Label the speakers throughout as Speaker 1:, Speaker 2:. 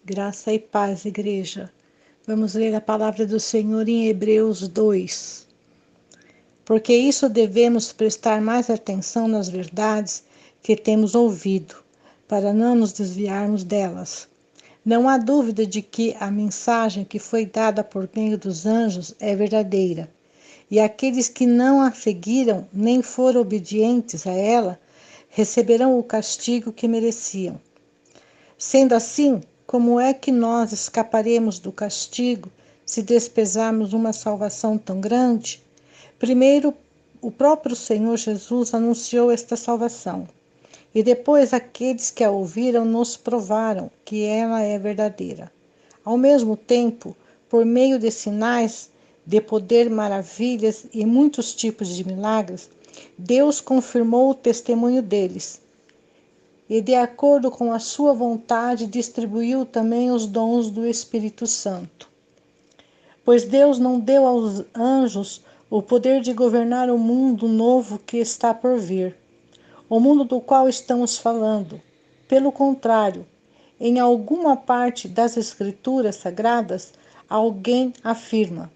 Speaker 1: Graça e paz, igreja. Vamos ler a palavra do Senhor em Hebreus 2. Porque isso devemos prestar mais atenção nas verdades que temos ouvido, para não nos desviarmos delas. Não há dúvida de que a mensagem que foi dada por meio dos anjos é verdadeira, e aqueles que não a seguiram nem foram obedientes a ela receberão o castigo que mereciam. Sendo assim, como é que nós escaparemos do castigo se desprezarmos uma salvação tão grande? Primeiro, o próprio Senhor Jesus anunciou esta salvação, e depois aqueles que a ouviram nos provaram que ela é verdadeira. Ao mesmo tempo, por meio de sinais, de poder, maravilhas e muitos tipos de milagres, Deus confirmou o testemunho deles e, de acordo com a sua vontade, distribuiu também os dons do Espírito Santo. Pois Deus não deu aos anjos o poder de governar o mundo novo que está por vir, o mundo do qual estamos falando. Pelo contrário, em alguma parte das Escrituras Sagradas, alguém afirma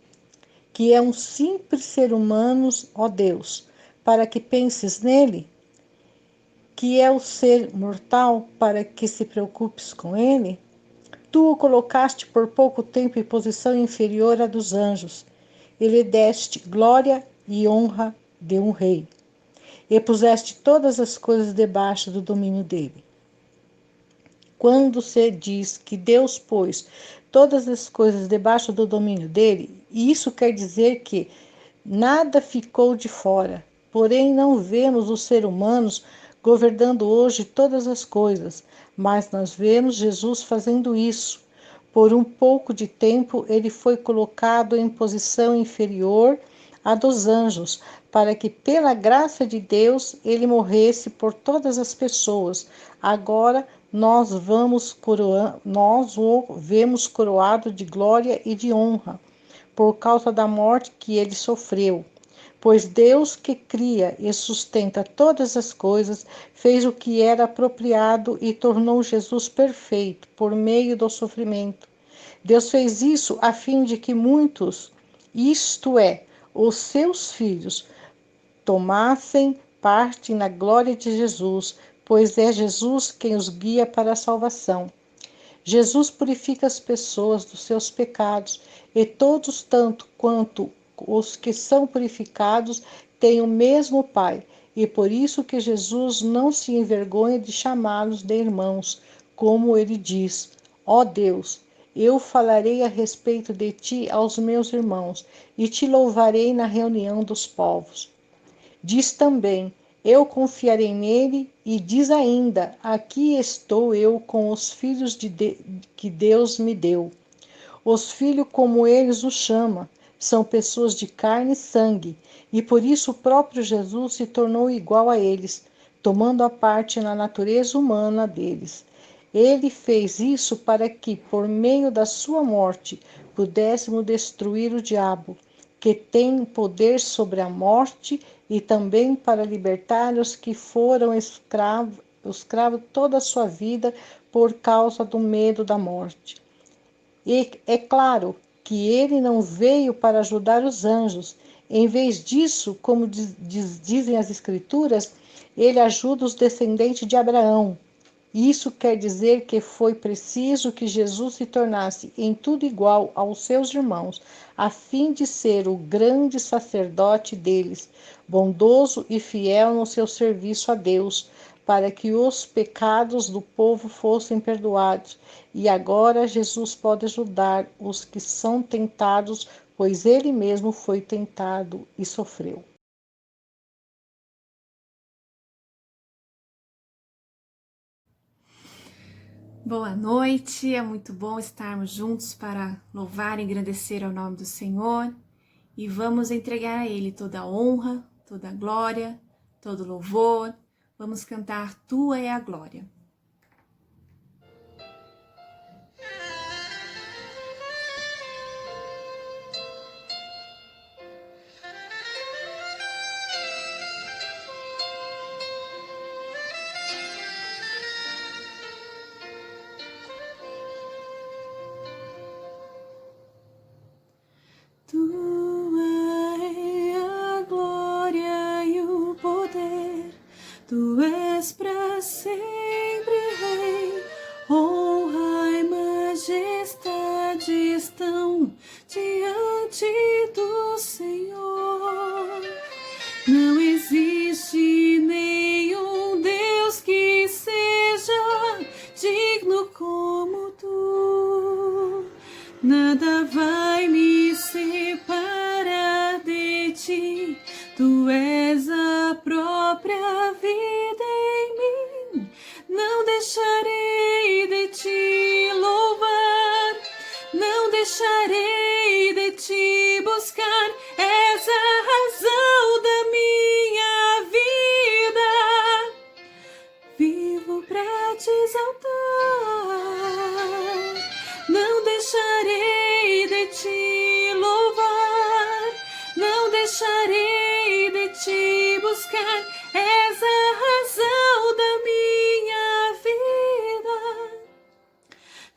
Speaker 1: que é um simples ser humano, ó Deus, para que penses nele, que é o ser mortal para que se preocupes com ele? Tu o colocaste por pouco tempo em posição inferior à dos anjos, e lhe deste glória e honra de um rei, e puseste todas as coisas debaixo do domínio dele. Quando se diz que Deus pôs todas as coisas debaixo do domínio dele, isso quer dizer que nada ficou de fora. Porém, não vemos os seres humanos governando hoje todas as coisas, mas nós vemos Jesus fazendo isso. Por um pouco de tempo, ele foi colocado em posição inferior à dos anjos, para que, pela graça de Deus, ele morresse por todas as pessoas. Agora, nós o vemos coroado de glória e de honra, por causa da morte que ele sofreu. Pois Deus, que cria e sustenta todas as coisas, fez o que era apropriado e tornou Jesus perfeito por meio do sofrimento. Deus fez isso a fim de que muitos, isto é, os seus filhos, tomassem parte na glória de Jesus, pois é Jesus quem os guia para a salvação. Jesus purifica as pessoas dos seus pecados, e todos, tanto quanto os que são purificados, têm o mesmo Pai, e por isso que Jesus não se envergonha de chamá-los de irmãos, como ele diz: ó Deus, eu falarei a respeito de ti aos meus irmãos, e te louvarei na reunião dos povos. Diz também: eu confiarei nele, e diz ainda: aqui estou eu com os filhos que Deus me deu. Os filhos, como eles o chamam, são pessoas de carne e sangue, e por isso o próprio Jesus se tornou igual a eles, tomando a parte na natureza humana deles. Ele fez isso para que, por meio da sua morte, pudéssemos destruir o diabo, que tem poder sobre a morte, e também para libertar os que foram escravos toda a sua vida por causa do medo da morte. E é claro que ele não veio para ajudar os anjos. Em vez disso, como dizem as Escrituras, ele ajuda os descendentes de Abraão. Isso quer dizer que foi preciso que Jesus se tornasse em tudo igual aos seus irmãos, a fim de ser o grande sacerdote deles, bondoso e fiel no seu serviço a Deus, para que os pecados do povo fossem perdoados. E agora Jesus pode ajudar os que são tentados, pois ele mesmo foi tentado e sofreu.
Speaker 2: Boa noite, é muito bom estarmos juntos para louvar e engrandecer ao nome do Senhor, e vamos entregar a Ele toda a honra, toda a glória, todo o louvor. Vamos cantar Tua é a Glória. majestade estão diante do Senhor. Não existe nenhum Deus que seja digno como tu. Nada vai me separar de ti. Tu és a própria vida em mim. Não deixarei de te louvar. Não deixarei de te buscar. És a razão da minha vida. Vivo pra te exaltar. Não deixarei de te louvar. Não deixarei de te buscar. És a razão da minha vida.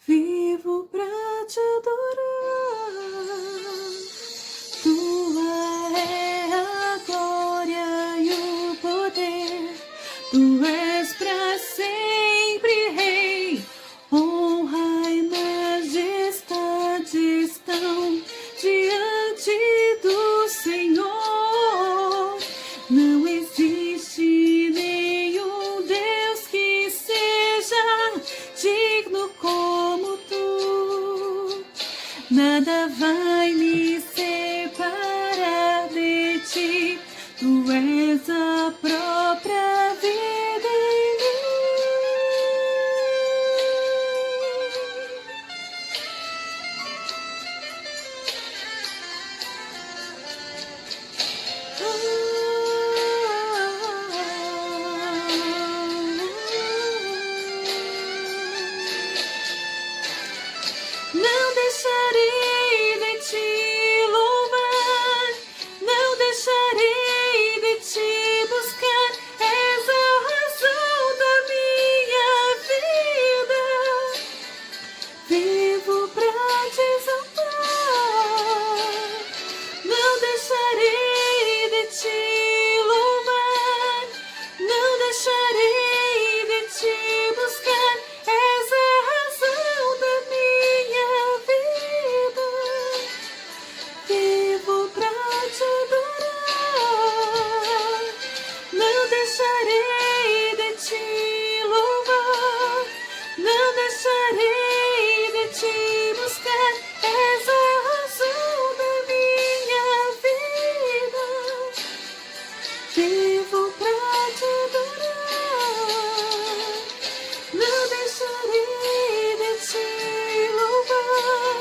Speaker 2: Vivo pra te adorar. Tua é a glória e o poder. Tu és pra sempre Rei. Honra e majestade estão diante do Senhor. Não existe nenhum Deus que seja digno como tu. Nada vai me separar de ti. Tu és a própria vida em mim. Não deixarei de te louvar. Não deixarei de te buscar. És a razão da minha vida. Vivo pra te exaltar. Não deixarei de te louvar. Não deixarei de te buscar. És a razão da minha vida. Vivo pra te adorar. Não deixarei de te louvar. Não deixarei de te buscar. És a razão da minha vida. Vivo pra te adorar. Não deixarei de te louvar.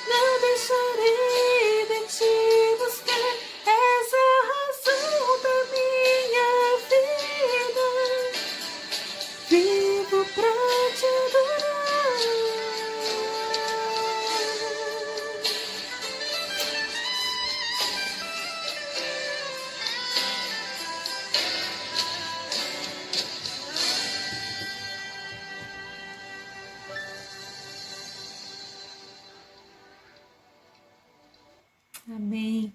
Speaker 2: Não deixarei de te buscar. És a razão da minha vida. Vivo pra te adorar. Amém.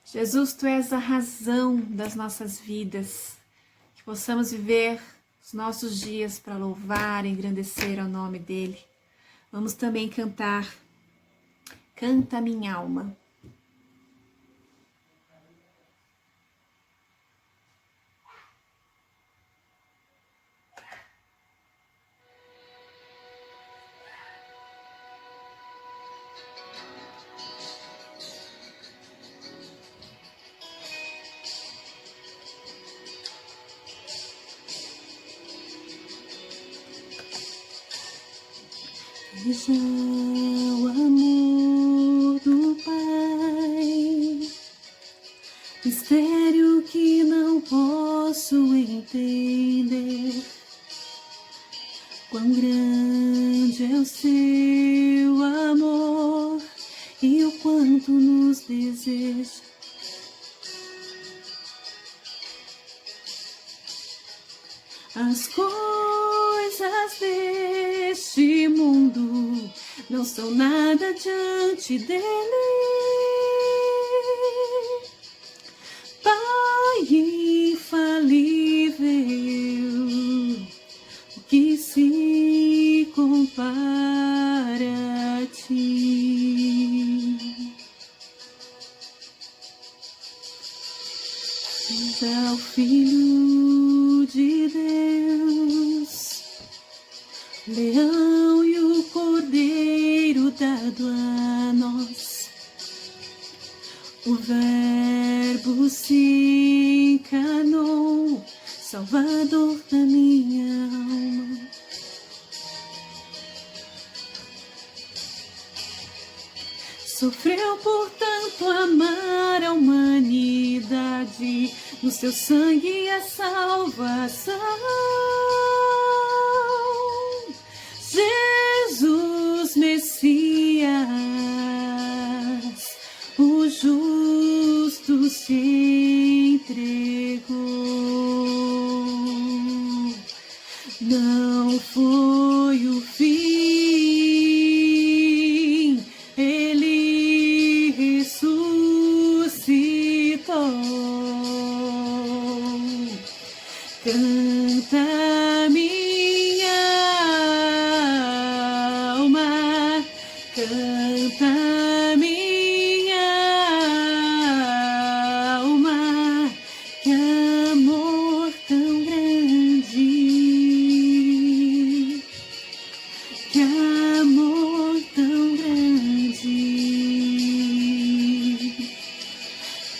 Speaker 2: Jesus, Tu és a razão das nossas vidas. Que possamos viver os nossos dias para louvar e engrandecer ao nome dEle. Vamos também cantar Canta Minha Alma. Veja o amor do Pai, mistério que não posso entender. Quão grande é o seu amor e o quanto nos deseja. As coisas deste mundo não são nada diante dele. Pai infalível, o que se compara? Filho de Deus, leão e o cordeiro dado a nós, o Verbo se encarnou, Salvador da minha alma. Sofreu por tanto amar a humanidade, no seu sangue a salvação. Jesus Messias, o justo se entregou. Não foi o fim, ele ressuscitou. Canta minha alma, canta minha alma, que amor tão grande, que amor tão grande.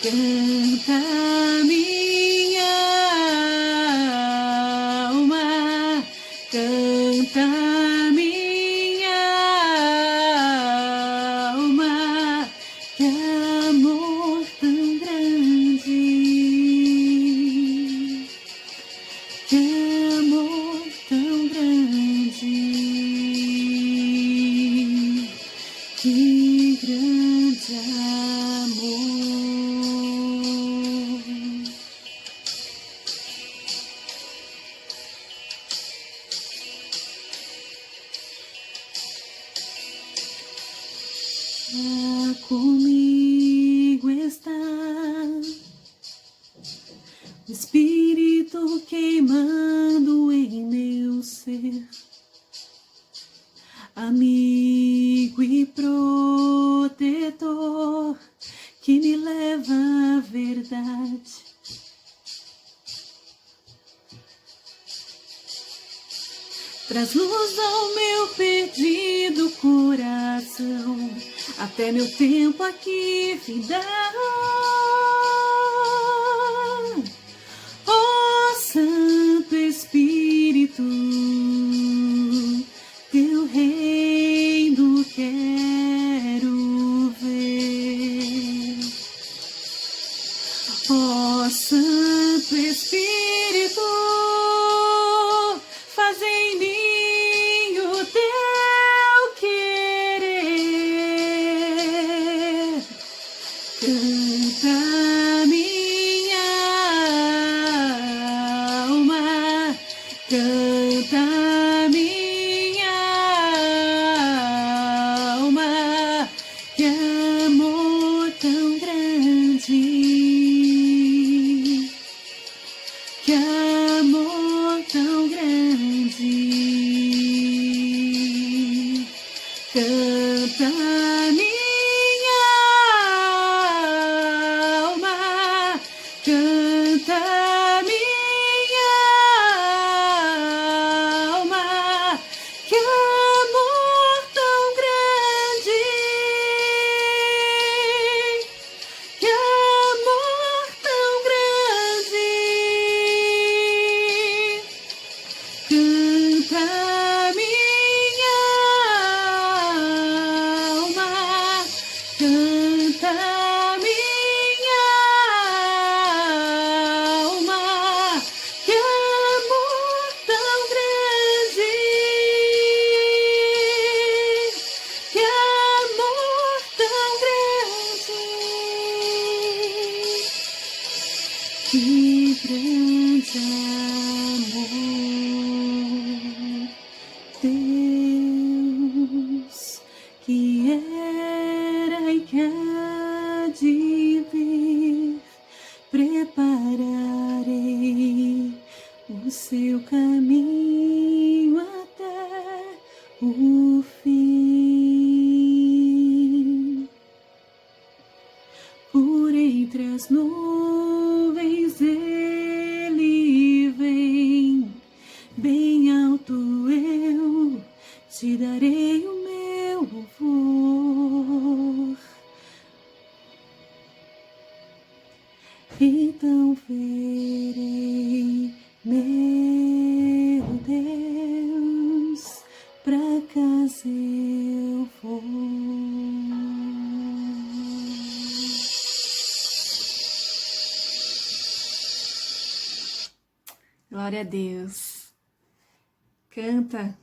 Speaker 2: Canta minha alma, canta minha alma, que amor tão grande, que amor tão grande, que grande amor. Comigo está o Espírito queimando em meu ser, amigo e protetor que me leva à verdade. Traz luz ao meu perdido coração, até meu tempo aqui findar. Ó Santo Espírito, teu reino quero ver. Ó Santo Espírito, faz em mim o teu querer. Canta minha alma, canta minha alma, que amor tão grande, que amor tão grande. Canta minha alma, canta minha alma, que amor tão grande, que amor tão grande. Canta minha alma, te darei o meu louvor. Então verei, meu Deus, pra casa eu vou. Glória a Deus.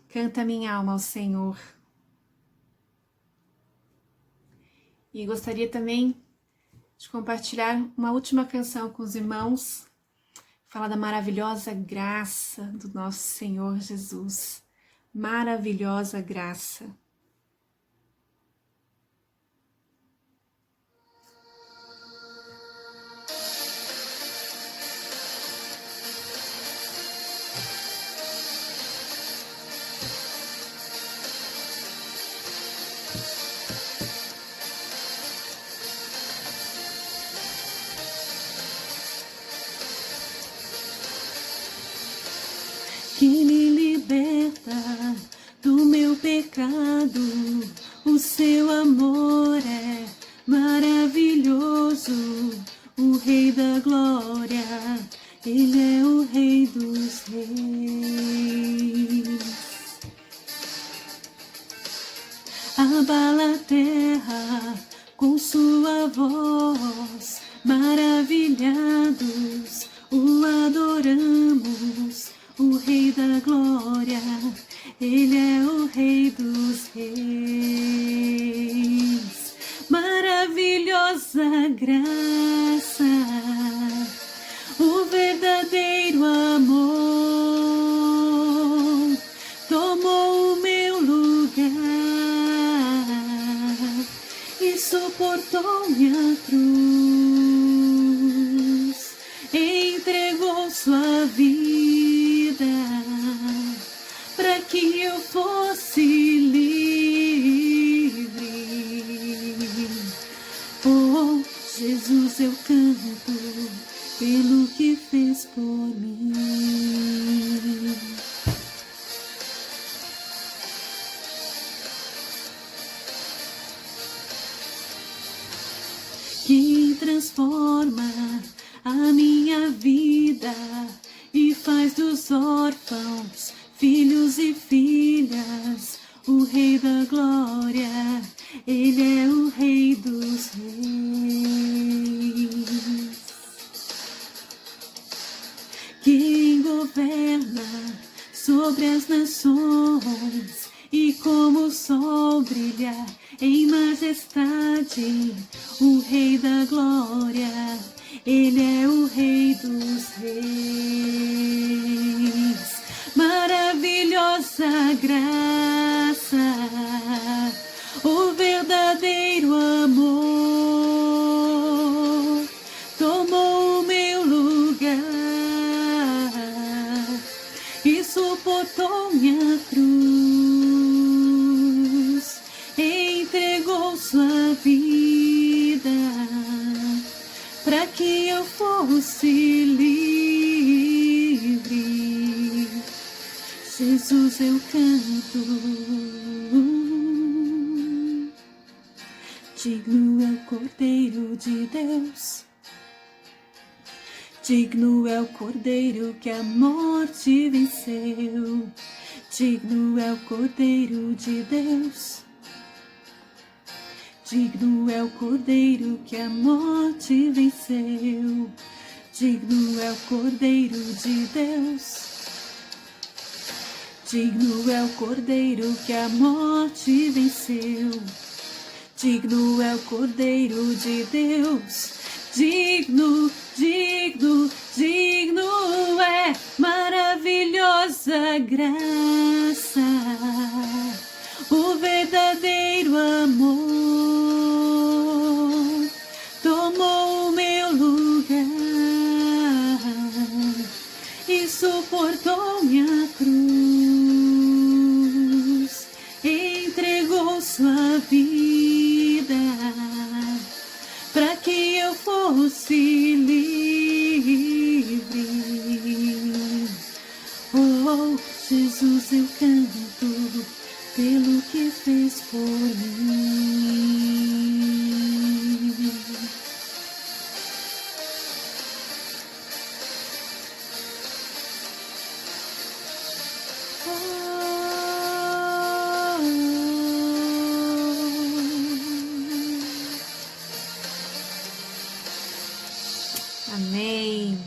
Speaker 2: Canta minha alma ao Senhor. E gostaria também de compartilhar uma última canção com os irmãos, falar da maravilhosa graça do nosso Senhor Jesus. Maravilhosa graça. Que me liberta do meu pecado, o seu amor é maravilhoso, o Rei da Glória, Ele é o Rei dos Reis. Abala a terra com sua voz, maravilhados o adoramos, o Rei da Glória, Ele é o Rei dos Reis. Maravilhosa graça, o verdadeiro amor tomou o meu lugar e suportou minha cruz, entregou sua vida para que eu fosse livre. Oh, Jesus, eu canto pelo que fez por mim. Que transforma a minha vida e faz dos órfãos filhos e filhas, o Rei da Glória, Ele é o Rei dos Reis. Quem governa sobre as nações e como o sol brilha em majestade, o Rei da Glória, Ele é o Rei dos Reis. Maravilhosa graça, o verdadeiro amor tomou o meu lugar e suportou minha cruz, entregou sua vida para que eu fosse livre. Jesus, eu canto, digno é o Cordeiro de Deus, digno é o Cordeiro que a morte venceu, digno é o Cordeiro de Deus, digno é o Cordeiro que a morte venceu, digno é o Cordeiro de Deus. Digno é o Cordeiro que a morte venceu, digno é o Cordeiro de Deus, digno, digno, digno é maravilhosa graça, o verdadeiro amor tomou o meu lugar e suportou minha cruz, entregou sua vida para que eu fosse livre. Oh, Jesus, eu canto pelo que fez por mim. Amém.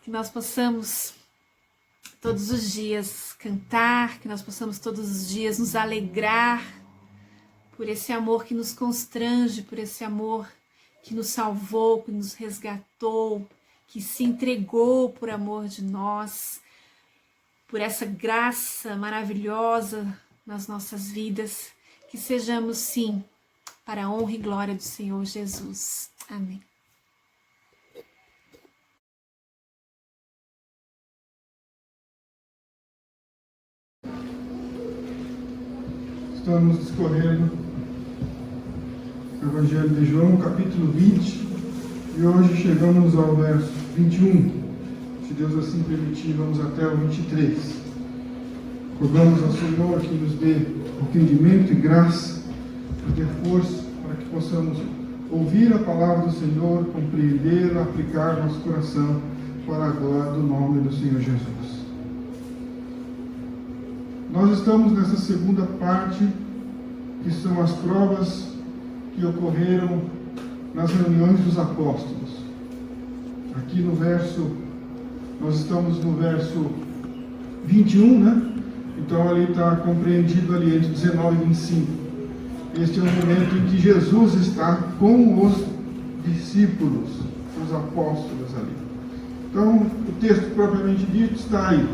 Speaker 2: Que nós possamos todos os dias cantar, que nós possamos todos os dias nos alegrar por esse amor que nos constrange, por esse amor que nos salvou, que nos resgatou, que se entregou por amor de nós, por essa graça maravilhosa nas nossas vidas, que sejamos sim para a honra e glória do Senhor Jesus. Amém.
Speaker 3: Estamos discorrendo o Evangelho de João, capítulo 20, e hoje chegamos ao verso 21. Se Deus assim permitir, vamos até o 23. Rogamos ao Senhor que nos dê entendimento e graça, nos dê força para que possamos ouvir a palavra do Senhor, compreendê-la, aplicar no nosso coração para a glória do nome do Senhor Jesus. Nós estamos nessa segunda parte, que são as provas que ocorreram nas reuniões dos apóstolos. Aqui no verso, nós estamos no verso 21, né? Então ali está compreendido ali entre 19 e 25. Este é o momento em que Jesus está com os discípulos, os apóstolos ali. Então, o texto propriamente dito está aí.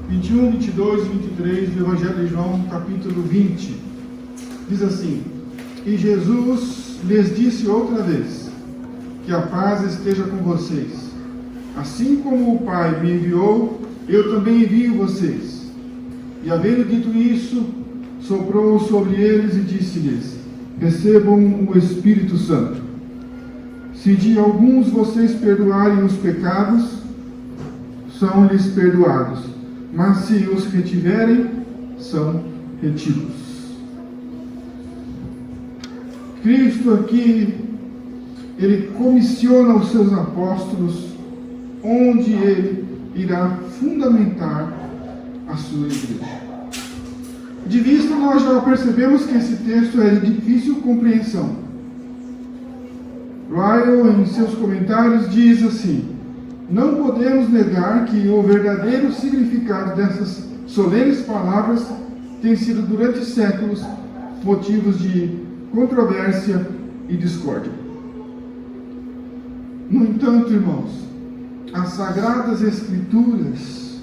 Speaker 3: 21, 22 e 23 do Evangelho de João, capítulo 20. Diz assim: E Jesus lhes disse outra vez: Que a paz esteja com vocês. Assim como o Pai me enviou, eu também envio vocês. E havendo dito isso, soprou sobre eles e disse-lhes: Recebam o Espírito Santo. Se de alguns vocês perdoarem os pecados, são-lhes perdoados. Mas se os retiverem, são retidos. Cristo aqui, ele comissiona os seus apóstolos, onde ele irá fundamentar a sua igreja. De vista, nós já percebemos que esse texto é de difícil compreensão. Ryle, em seus comentários, diz assim: Não podemos negar que o verdadeiro significado dessas solenes palavras tem sido durante séculos motivos de controvérsia e discórdia. No entanto, irmãos, as Sagradas Escrituras,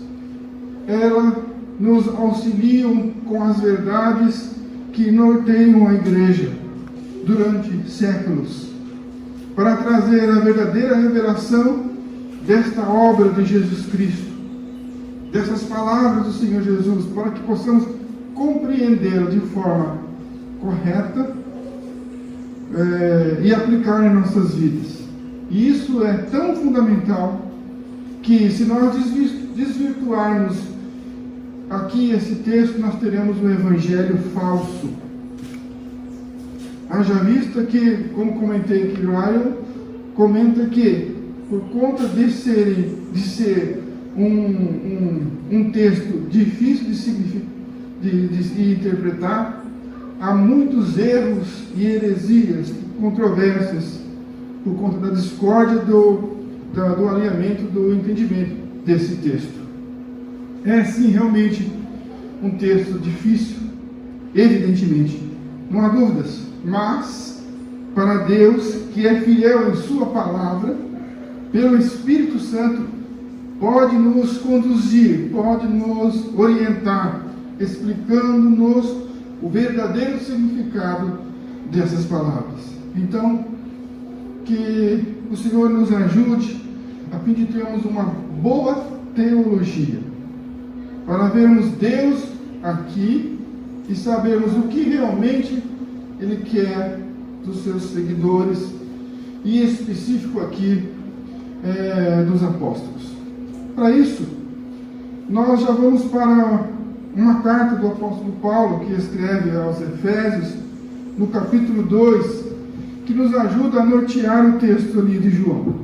Speaker 3: elas nos auxiliam com as verdades que norteiam a igreja durante séculos, para trazer a verdadeira revelação desta obra de Jesus Cristo, dessas palavras do Senhor Jesus, para que possamos compreendê-la de forma correta e aplicar em nossas vidas. E isso é tão fundamental que, se nós desvirtuarmos aqui esse texto, nós teremos um evangelho falso. Haja vista que, como comentei aqui, Ryan comenta que, por conta de ser um texto difícil de interpretar, há muitos erros e heresias, controvérsias, por conta da discórdia do alinhamento do entendimento desse texto. É sim realmente um texto difícil, evidentemente, não há dúvidas, mas para Deus, que é fiel em sua palavra, pelo Espírito Santo, pode nos conduzir, pode nos orientar, explicando-nos o verdadeiro significado dessas palavras. Então, que o Senhor nos ajude a fim de termos uma boa teologia, para vermos Deus aqui e sabermos o que realmente Ele quer dos seus seguidores, e em específico aqui dos apóstolos. Para isso, nós já vamos para uma carta do apóstolo Paulo, que escreve aos Efésios, no capítulo 2, que nos ajuda a nortear o texto ali de João.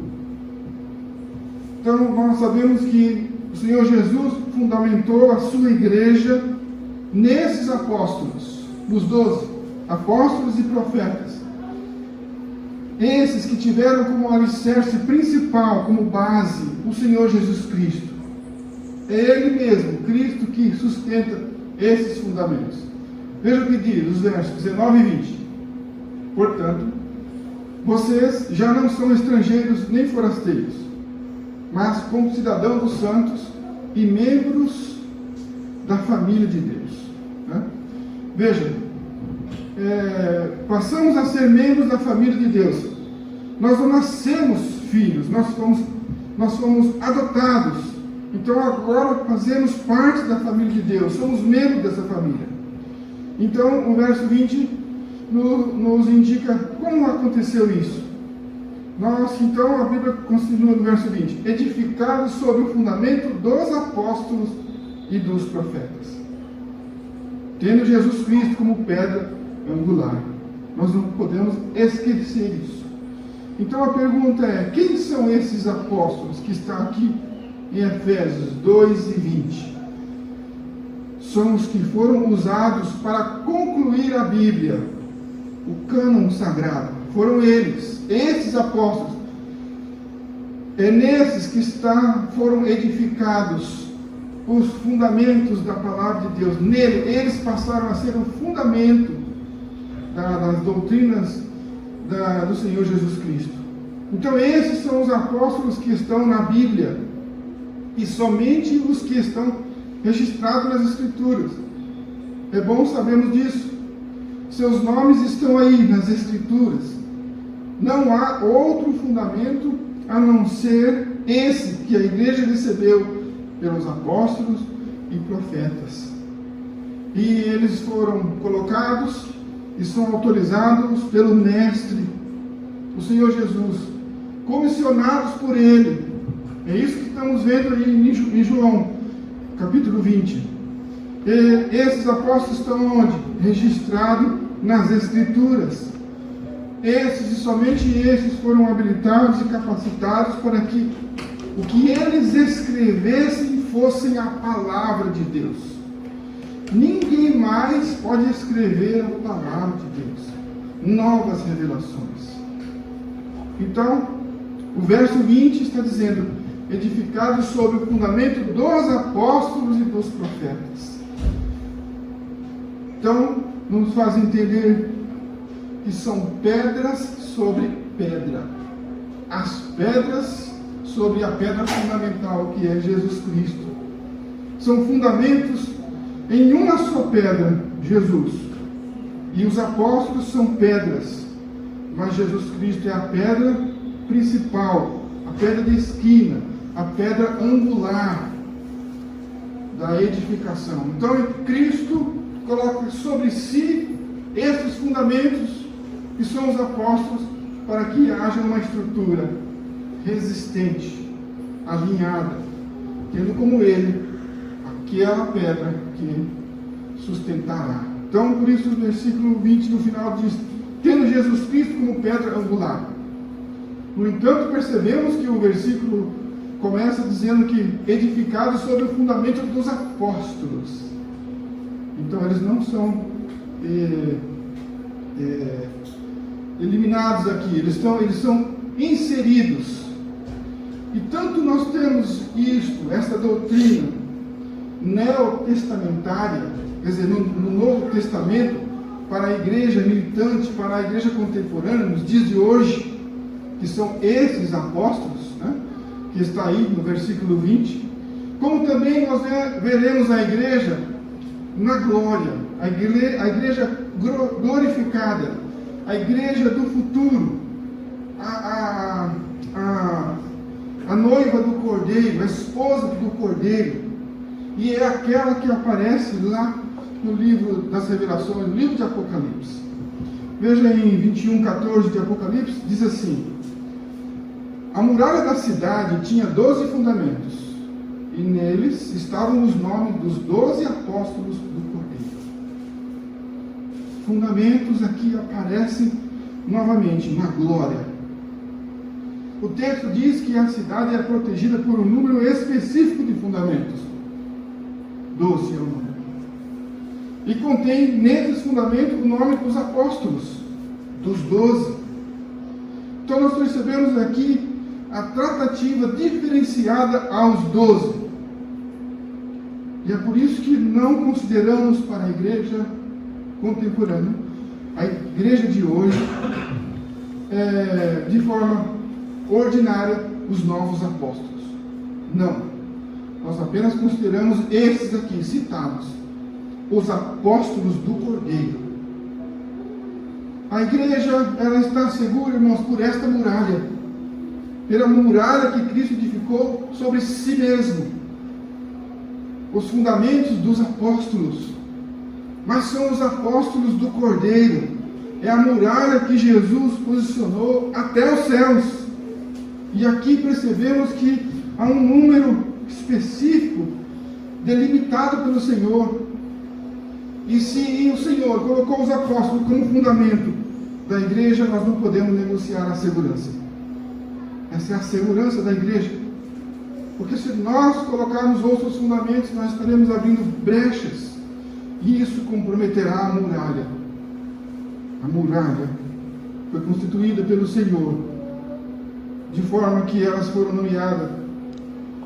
Speaker 3: Então, nós sabemos que o Senhor Jesus fundamentou a sua igreja nesses apóstolos, os 12 apóstolos e profetas. Esses que tiveram como alicerce principal, como base, o Senhor Jesus Cristo. É Ele mesmo, Cristo, que sustenta esses fundamentos. Veja o que diz os versos 19 e 20. Portanto, vocês já não são estrangeiros nem forasteiros, mas como cidadãos dos santos e membros da família de Deus. Veja, passamos a ser membros da família de Deus. Nós não nascemos filhos, nós fomos adotados. Então agora fazemos parte da família de Deus, somos membros dessa família. Então o verso 20 nos indica como aconteceu isso. Então a Bíblia continua no verso 20: edificados sobre o fundamento dos apóstolos e dos profetas, tendo Jesus Cristo como pedra angular. Nós não podemos esquecer isso. Então a pergunta é: quem são esses apóstolos que estão aqui em Efésios 2 e 20? São os que foram usados para concluir a Bíblia, o cânon sagrado. Foram eles, esses apóstolos. É nesses que foram edificados os fundamentos da palavra de Deus. Nele, eles passaram a ser o fundamento das doutrinas do Senhor Jesus Cristo. Então esses são os apóstolos que estão na Bíblia, e somente os que estão registrados nas Escrituras. É bom sabermos disso. Seus nomes estão aí nas Escrituras. Não há outro fundamento a não ser esse que a igreja recebeu pelos apóstolos e profetas. E eles foram colocados e são autorizados pelo Mestre, o Senhor Jesus, comissionados por Ele. É isso que estamos vendo aí em João, capítulo 20. E esses apóstolos estão onde? Registrados nas Escrituras. Esses e somente esses foram habilitados e capacitados para que o que eles escrevessem fossem a palavra de Deus. Ninguém mais pode escrever a palavra de Deus. Novas revelações. Então, o verso 20 está dizendo: edificados sobre o fundamento dos apóstolos e dos profetas. Então, nos faz entender que são pedras sobre pedra. As pedras sobre a pedra fundamental, que é Jesus Cristo. São fundamentos em uma só pedra, Jesus. E os apóstolos são pedras, mas Jesus Cristo é a pedra principal, a pedra de esquina, a pedra angular da edificação. Então Cristo coloca sobre si esses fundamentos, que são os apóstolos, para que haja uma estrutura resistente, alinhada, tendo como ele aquela pedra que sustentará. Então, por isso, o versículo 20 no final diz: tendo Jesus Cristo como pedra angular. No entanto, percebemos que o versículo começa dizendo que edificados sobre o fundamento dos apóstolos. Então, eles não são eliminados aqui, eles são inseridos. E tanto nós temos esta doutrina neotestamentária, quer dizer, no Novo Testamento, para a igreja militante, para a igreja contemporânea, nos dias de hoje, que são esses apóstolos, que está aí no versículo 20, como também nós veremos a igreja na glória, a igreja glorificada, a igreja do futuro, a noiva do Cordeiro, a esposa do Cordeiro, e é aquela que aparece lá no livro das Revelações, no livro de Apocalipse. Veja em 21:14 de Apocalipse, diz assim: a muralha da cidade tinha 12 fundamentos, e neles estavam os nomes dos 12 apóstolos do Cordeiro. Fundamentos aqui aparecem novamente na glória. O texto diz que a cidade é protegida por um número específico de fundamentos. 12 é o número. E contém nesses fundamentos o nome dos apóstolos, dos 12. Então nós percebemos aqui a tratativa diferenciada aos 12. E é por isso que não consideramos para a igreja contemporânea, a igreja de hoje, de forma ordinária, os novos apóstolos. Não. Nós apenas consideramos esses aqui citados, os apóstolos do Cordeiro. A igreja, ela está segura, irmãos, por esta muralha, pela muralha que Cristo edificou sobre si mesmo. Os fundamentos dos apóstolos, mas são os apóstolos do Cordeiro. É a muralha que Jesus posicionou até os céus. E aqui percebemos que há um número específico delimitado pelo Senhor. E se o Senhor colocou os apóstolos como fundamento da igreja, nós não podemos negociar a segurança. Essa é a segurança da igreja. Porque se nós colocarmos outros fundamentos, nós estaremos abrindo brechas. E isso comprometerá a muralha. A muralha foi constituída pelo Senhor, de forma que elas foram nomeadas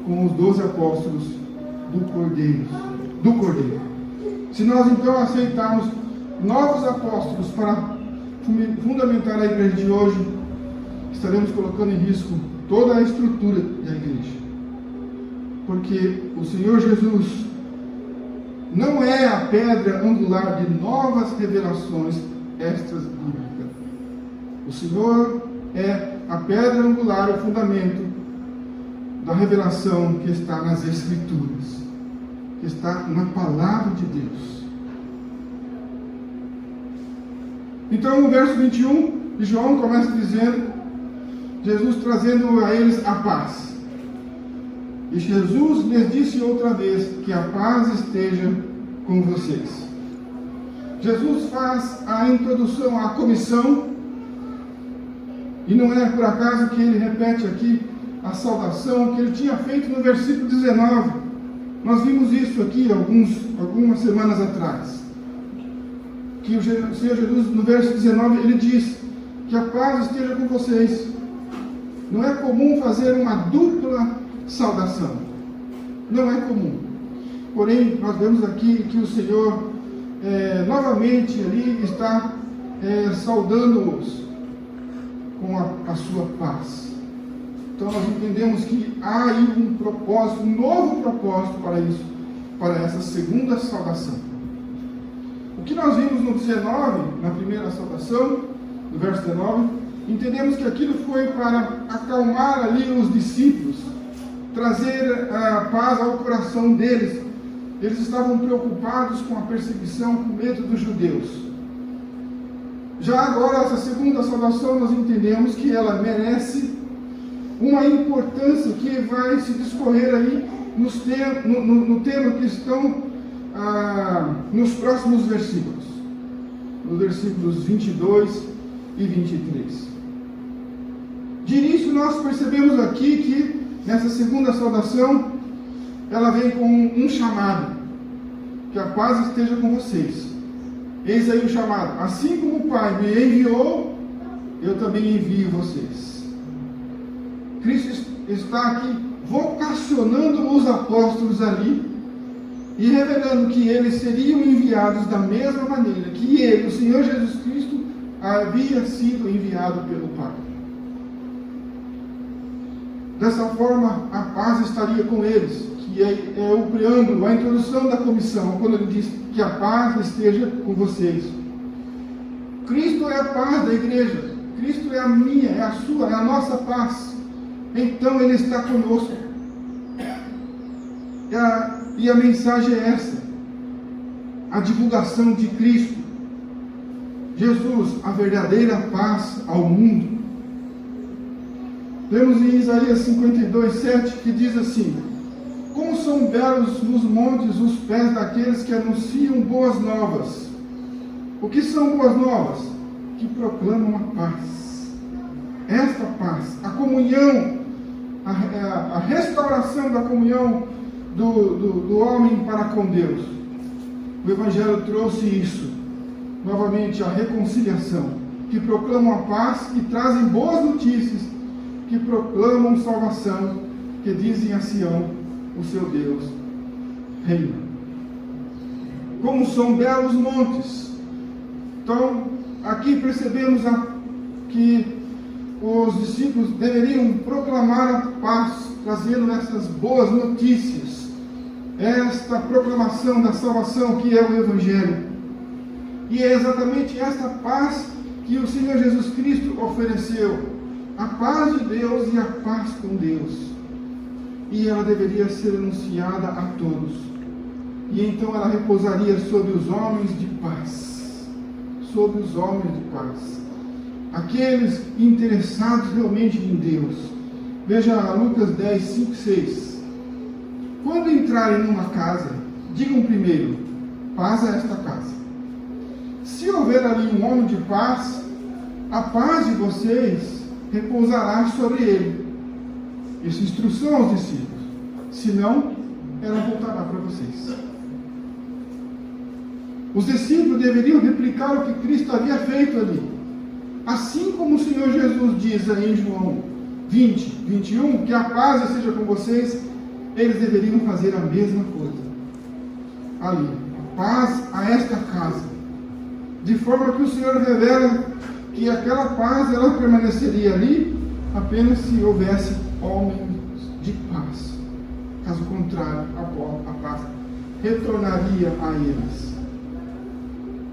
Speaker 3: com os 12 apóstolos do Cordeiro. Se nós então aceitarmos novos apóstolos para fundamentar a igreja de hoje, estaremos colocando em risco toda a estrutura da igreja. Porque o Senhor Jesus não é a pedra angular de novas revelações extras bíblicas. O Senhor é a pedra angular, o fundamento da revelação que está nas Escrituras, que está na palavra de Deus. Então, no verso 21 de João começa dizendo, Jesus trazendo a eles a paz. E Jesus lhes disse outra vez, que a paz esteja com vocês. Jesus faz a introdução à comissão, e não é por acaso que ele repete aqui a saudação que ele tinha feito no versículo 19. Nós vimos isso aqui algumas semanas atrás. Que o Senhor Jesus, no verso 19, ele diz que a paz esteja com vocês. Não é comum fazer uma dupla saudação. Não é comum. Porém, nós vemos aqui que o Senhor novamente ali está saudando-os com a sua paz. Então nós entendemos que há aí um propósito, um novo propósito para isso, para essa segunda saudação. O que nós vimos no 19, na primeira saudação, no verso 19, entendemos que aquilo foi para acalmar ali os discípulos, trazer a paz ao coração deles. Eles estavam preocupados com a perseguição, com medo dos judeus. Já agora, essa segunda saudação, nós entendemos que ela merece uma importância que vai se discorrer aí no tema que estão nos próximos versículos. Nos versículos 22 e 23. De início, nós percebemos aqui que nessa segunda saudação, ela vem com um chamado, que a paz esteja com vocês. Eis aí o chamado. Assim como o Pai me enviou, eu também envio vocês. Cristo está aqui vocacionando os apóstolos ali e revelando que eles seriam enviados da mesma maneira que ele, o Senhor Jesus Cristo, havia sido enviado pelo Pai. Dessa forma, a paz estaria com eles, que é o preâmbulo, a introdução da comissão, quando ele diz que a paz esteja com vocês. Cristo é a paz da igreja, Cristo é a minha, é a sua, é a nossa paz. Então Ele está conosco. E a mensagem é essa: a divulgação de Cristo, Jesus, a verdadeira paz ao mundo. Lemos em Isaías 52:7 que diz assim: como são belos nos montes os pés daqueles que anunciam boas novas. O que são boas novas? Que proclamam a paz. Esta paz, a comunhão, a restauração da comunhão do homem para com Deus. O Evangelho trouxe isso. Novamente, a reconciliação. Que proclamam a paz, que trazem boas notícias, que proclamam salvação, que dizem a Sião, o seu Deus reina. Como são belos montes. Então, aqui percebemos que os discípulos deveriam proclamar a paz, trazendo essas boas notícias, esta proclamação da salvação que é o Evangelho. E é exatamente esta paz que o Senhor Jesus Cristo ofereceu, a paz de Deus e a paz com Deus. E ela deveria ser anunciada a todos. E então ela repousaria sobre os homens de paz. Sobre os homens de paz. Aqueles interessados realmente em Deus. Veja Lucas 10, 5, 6. Quando entrarem numa casa, digam primeiro, paz a esta casa. Se houver ali um homem de paz, a paz de vocês repousará sobre ele. Essa instrução aos discípulos. Senão, ela voltará para vocês. Os discípulos deveriam replicar o que Cristo havia feito ali. Assim como o Senhor Jesus diz em João 20, 21, que a paz seja com vocês, eles deveriam fazer a mesma coisa. Ali, a paz a esta casa. De forma que o Senhor revela que aquela paz, ela permaneceria ali, apenas se houvesse homens de paz. Caso contrário, a paz retornaria a eles.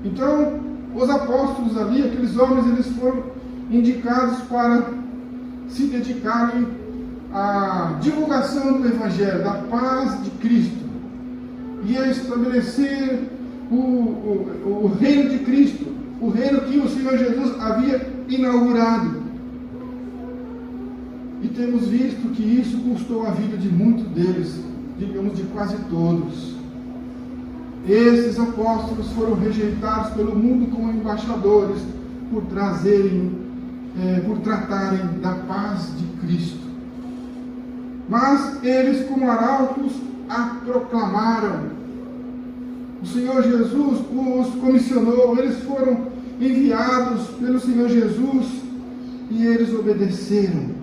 Speaker 3: Então, os apóstolos ali, aqueles homens, eles foram indicados para se dedicarem à divulgação do Evangelho, da paz de Cristo, e a estabelecer o reino de Cristo, o reino que o Senhor Jesus havia inaugurado. E temos visto que isso custou a vida de muitos deles, digamos de quase todos. Esses apóstolos foram rejeitados pelo mundo como embaixadores por tratarem da paz de Cristo. Mas eles, como arautos, a proclamaram. O Senhor Jesus os comissionou, eles foram enviados pelo Senhor Jesus e eles obedeceram.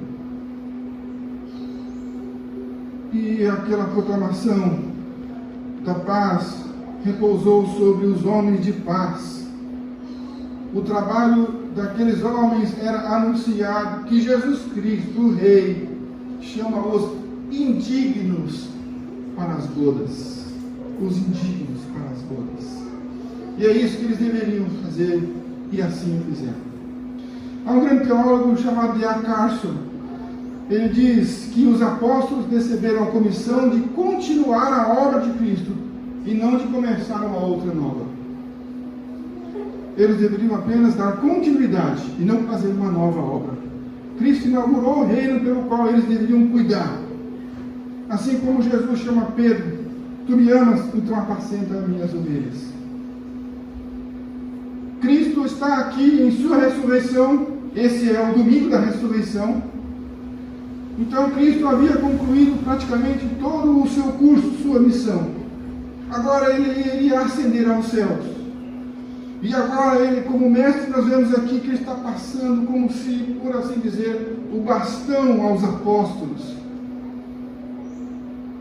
Speaker 3: E aquela proclamação da paz repousou sobre os homens de paz. O trabalho daqueles homens era anunciar que Jesus Cristo, o Rei, chama os indignos para as bodas. Os indignos para as bodas. E é isso que eles deveriam fazer, e assim fizeram. Há um grande teólogo chamado D.A. Carson. Ele diz que os apóstolos receberam a comissão de continuar a obra de Cristo e não de começar uma outra nova. Eles deveriam apenas dar continuidade e não fazer uma nova obra. Cristo inaugurou o reino pelo qual eles deveriam cuidar. Assim como Jesus chama Pedro: tu me amas, então apacenta as minhas ovelhas. Cristo está aqui em sua ressurreição. Esse é o domingo da ressurreição. Então Cristo havia concluído praticamente todo o seu curso, sua missão. Agora ele iria ascender aos céus. E agora ele, como mestre, nós vemos aqui que ele está passando como se, por assim dizer, o bastão aos apóstolos.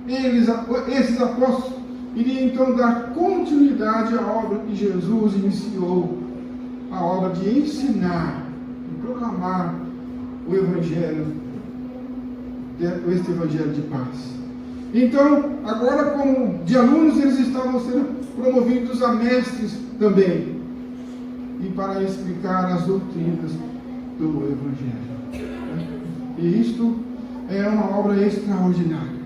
Speaker 3: Esses apóstolos iriam então dar continuidade à obra que Jesus iniciou, a obra de ensinar, de proclamar o Evangelho, este Evangelho de paz. Então, agora como de alunos, eles estavam sendo promovidos a mestres também, e para explicar as doutrinas do Evangelho. E isto é uma obra extraordinária.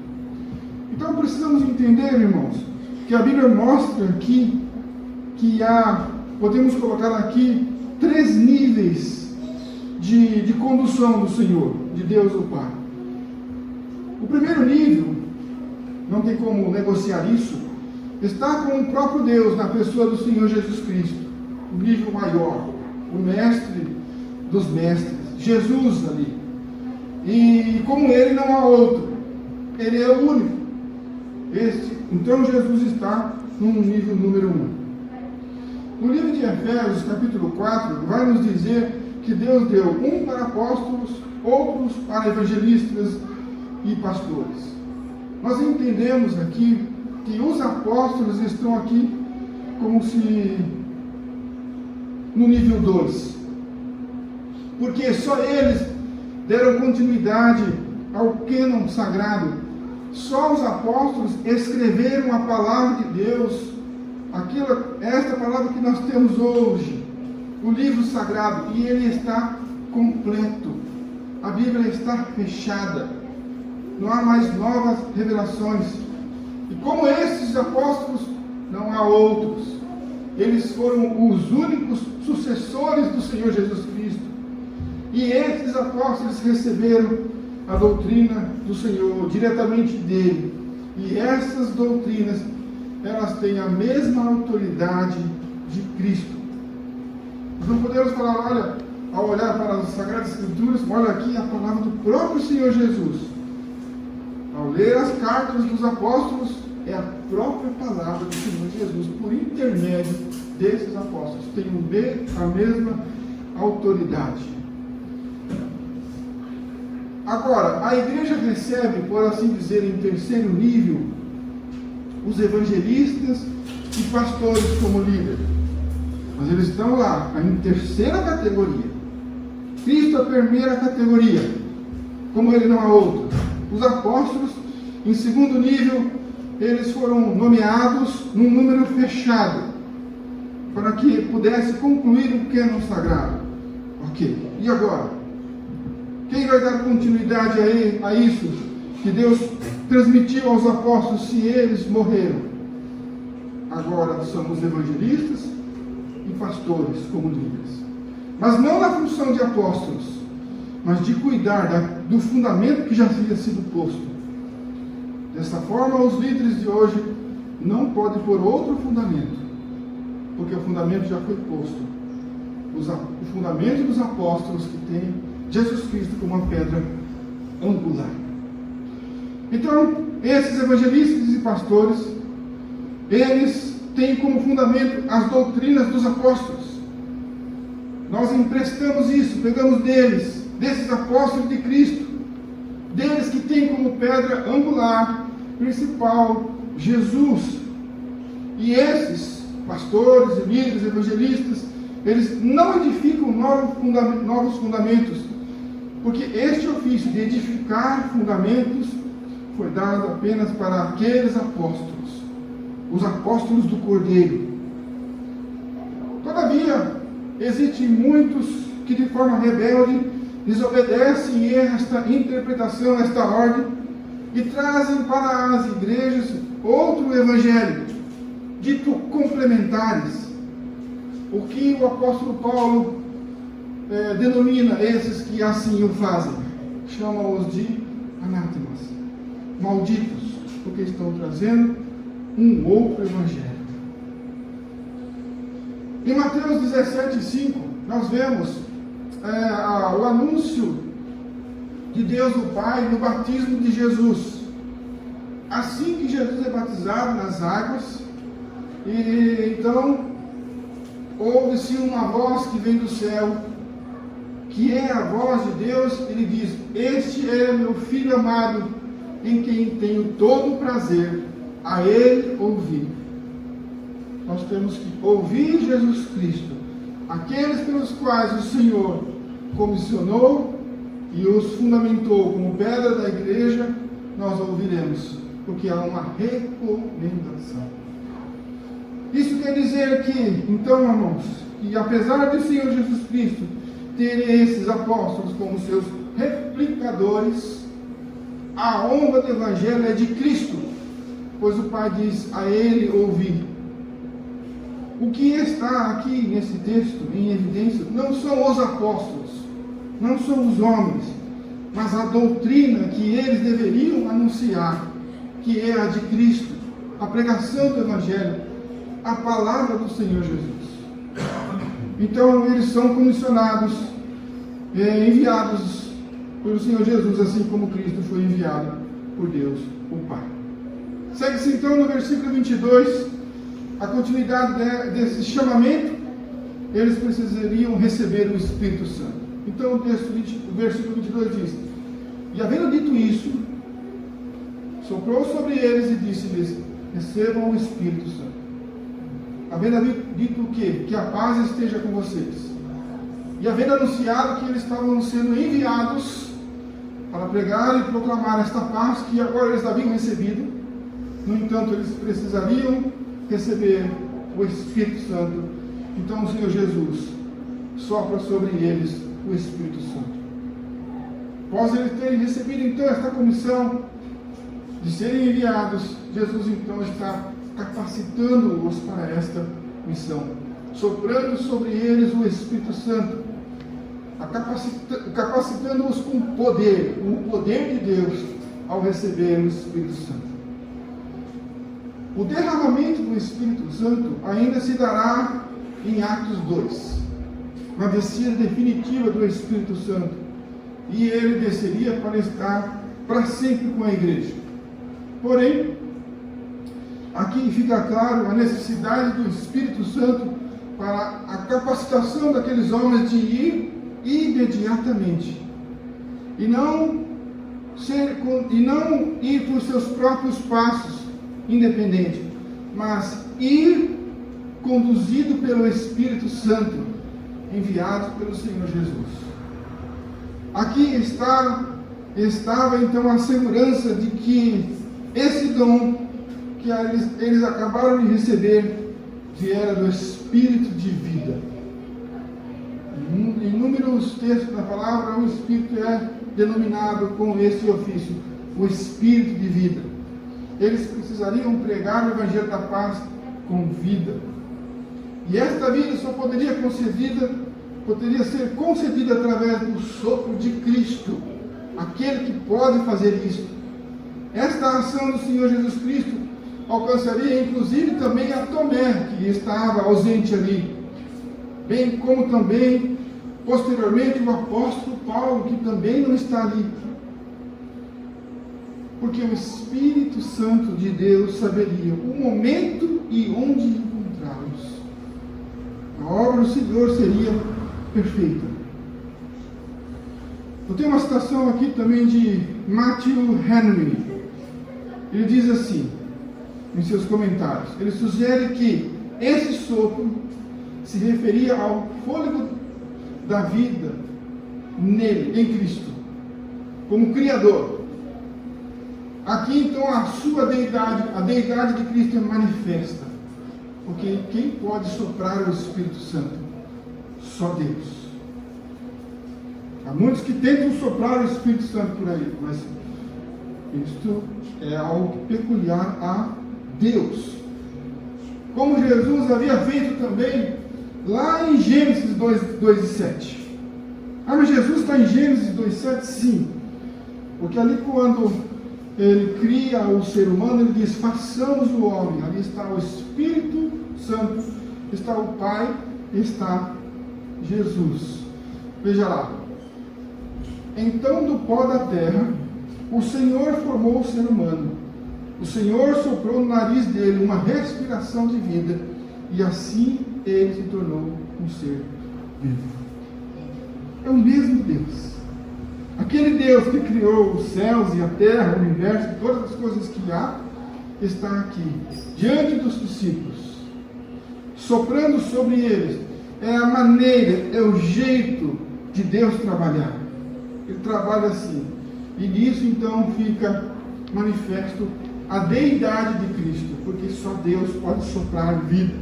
Speaker 3: Então precisamos entender, irmãos, que a Bíblia mostra aqui que podemos colocar aqui 3 níveis de condução do Senhor, de Deus o Pai. O primeiro nível não tem como negociar isso, está com o próprio Deus na pessoa do Senhor Jesus Cristo, o nível maior, o mestre dos mestres, Jesus ali. E como ele não há outro, ele é o único. Então Jesus está no nível número 1. No livro de Efésios, capítulo 4, vai nos dizer que Deus deu um para apóstolos, outros para evangelistas e pastores. Nós entendemos aqui que os apóstolos estão aqui como se no nível 2, porque só eles deram continuidade ao cânon sagrado. Só os apóstolos escreveram a palavra de Deus, esta palavra que nós temos hoje, o livro sagrado, e ele está completo. A Bíblia está fechada, não há mais novas revelações. E como esses apóstolos, não há outros. Eles foram os únicos sucessores do Senhor Jesus Cristo. E esses apóstolos receberam a doutrina do Senhor diretamente dele. E essas doutrinas, elas têm a mesma autoridade de Cristo. Nós não podemos falar, olha, ao olhar para as Sagradas Escrituras, olha aqui a palavra do próprio Senhor Jesus. Ao ler as cartas dos apóstolos, é a própria palavra do Senhor Jesus, por intermédio desses apóstolos. Tem a mesma autoridade. Agora, a igreja recebe, por assim dizer, em terceiro nível, os evangelistas e pastores como líder. Mas eles estão lá, em terceira categoria. Cristo é a primeira categoria, como ele não há outra. Os apóstolos, em segundo nível, eles foram nomeados num número fechado, para que pudesse concluir o cânon sagrado. Ok, e agora? Quem vai dar continuidade a isso que Deus transmitiu aos apóstolos se eles morreram? Agora são os evangelistas e pastores como líderes. Mas não na função de apóstolos, mas de cuidar do fundamento que já havia sido posto. Dessa forma, os líderes de hoje não podem pôr outro fundamento, porque o fundamento já foi posto. O fundamento dos apóstolos, que tem Jesus Cristo como uma pedra angular. Então, esses evangelistas e pastores, eles têm como fundamento as doutrinas dos apóstolos. Nós emprestamos isso, pegamos deles, desses apóstolos de Cristo, deles que têm como pedra angular, principal, Jesus. E esses pastores, líderes, evangelistas, eles não edificam novos fundamentos, porque este ofício de edificar fundamentos foi dado apenas para aqueles apóstolos, os apóstolos do Cordeiro. Todavia, existem muitos que de forma rebelde desobedecem esta interpretação, esta ordem, e trazem para as igrejas outro evangelho, dito complementares. O que o apóstolo Paulo denomina esses que assim o fazem? Chama-os de anátemas, malditos, porque estão trazendo um outro evangelho. Em Mateus 17:5, nós vemos o anúncio de Deus o Pai no batismo de Jesus. Assim que Jesus é batizado nas águas, e então ouve-se uma voz que vem do céu, que é a voz de Deus. Ele diz: este é meu filho amado, em quem tenho todo o prazer, a ele ouvir. Nós temos que ouvir Jesus Cristo, aqueles pelos quais o Senhor comissionou e os fundamentou como pedra da igreja. Nós ouviremos, porque há uma recomendação. Isso quer dizer que, então, irmãos, que apesar do Senhor Jesus Cristo ter esses apóstolos como seus replicadores, a honra do Evangelho é de Cristo, pois o Pai diz a ele ouvir. O que está aqui nesse texto em evidência não são os apóstolos, não são os homens, mas a doutrina que eles deveriam anunciar, que é a de Cristo, a pregação do Evangelho, a palavra do Senhor Jesus. Então eles são comissionados, enviados pelo Senhor Jesus, assim como Cristo foi enviado por Deus, o Pai. Segue-se então no versículo 22, a continuidade desse chamamento. Eles precisariam receber o Espírito Santo. Então o versículo 22 diz: e havendo dito isso, soprou sobre eles e disse-lhes: recebam o Espírito Santo. Havendo dito o quê? Que a paz esteja com vocês. E havendo anunciado que eles estavam sendo enviados para pregar e proclamar esta paz que agora eles haviam recebido, no entanto, eles precisariam receber o Espírito Santo. Então o Senhor Jesus sopra sobre eles o Espírito Santo. Após eles terem recebido então esta comissão de serem enviados, Jesus então está capacitando-os para esta missão, soprando sobre eles o Espírito Santo, capacitando-os com poder, o poder de Deus ao receber o Espírito Santo. O derramamento do Espírito Santo ainda se dará em Atos 2, na descida definitiva do Espírito Santo, e ele desceria para estar para sempre com a igreja. Porém, aqui fica claro a necessidade do Espírito Santo para a capacitação daqueles homens de ir imediatamente e não ir por seus próprios passos independente, mas ir conduzido pelo Espírito Santo enviado pelo Senhor Jesus. Aqui estava então a segurança de que esse dom que eles acabaram de receber viera do Espírito de vida. Em inúmeros textos da palavra, o Espírito é denominado com esse ofício, o Espírito de vida. Eles precisariam pregar o Evangelho da paz com vida. E esta vida só poderia ser concedida através do sopro de Cristo, aquele que pode fazer isso. Esta ação do Senhor Jesus Cristo alcançaria inclusive também a Tomé, que estava ausente ali, bem como também posteriormente o apóstolo Paulo, que também não está ali, porque o Espírito Santo de Deus saberia o momento e onde encontrá-los. A obra do Senhor seria perfeita. Eu tenho uma citação aqui também de Matthew Henry. Ele diz assim, em seus comentários, ele sugere que esse sopro se referia ao fôlego da vida nele, em Cristo, como Criador. Aqui então a sua deidade, a deidade de Cristo é manifesta, porque quem pode soprar o Espírito Santo? Só Deus. Há muitos que tentam soprar o Espírito Santo por aí, mas isto é algo peculiar a Deus. Como Jesus havia feito também lá em Gênesis 2:7. Mas Jesus está em Gênesis 2:7? Sim. Porque ali quando ele cria o ser humano, ele diz, façamos o homem. Ali está o Espírito Santo, está o Pai, está Jesus. Veja lá. Então do pó da terra, o Senhor formou o ser humano. O Senhor soprou no nariz dele uma respiração de vida, e assim ele se tornou um ser vivo. É o mesmo Deus. Aquele Deus que criou os céus e a terra, o universo, todas as coisas que há, está aqui, diante dos discípulos, soprando sobre eles. É a maneira, é o jeito de Deus trabalhar. Ele trabalha assim. E nisso então fica manifesto a deidade de Cristo, porque só Deus pode soprar vida.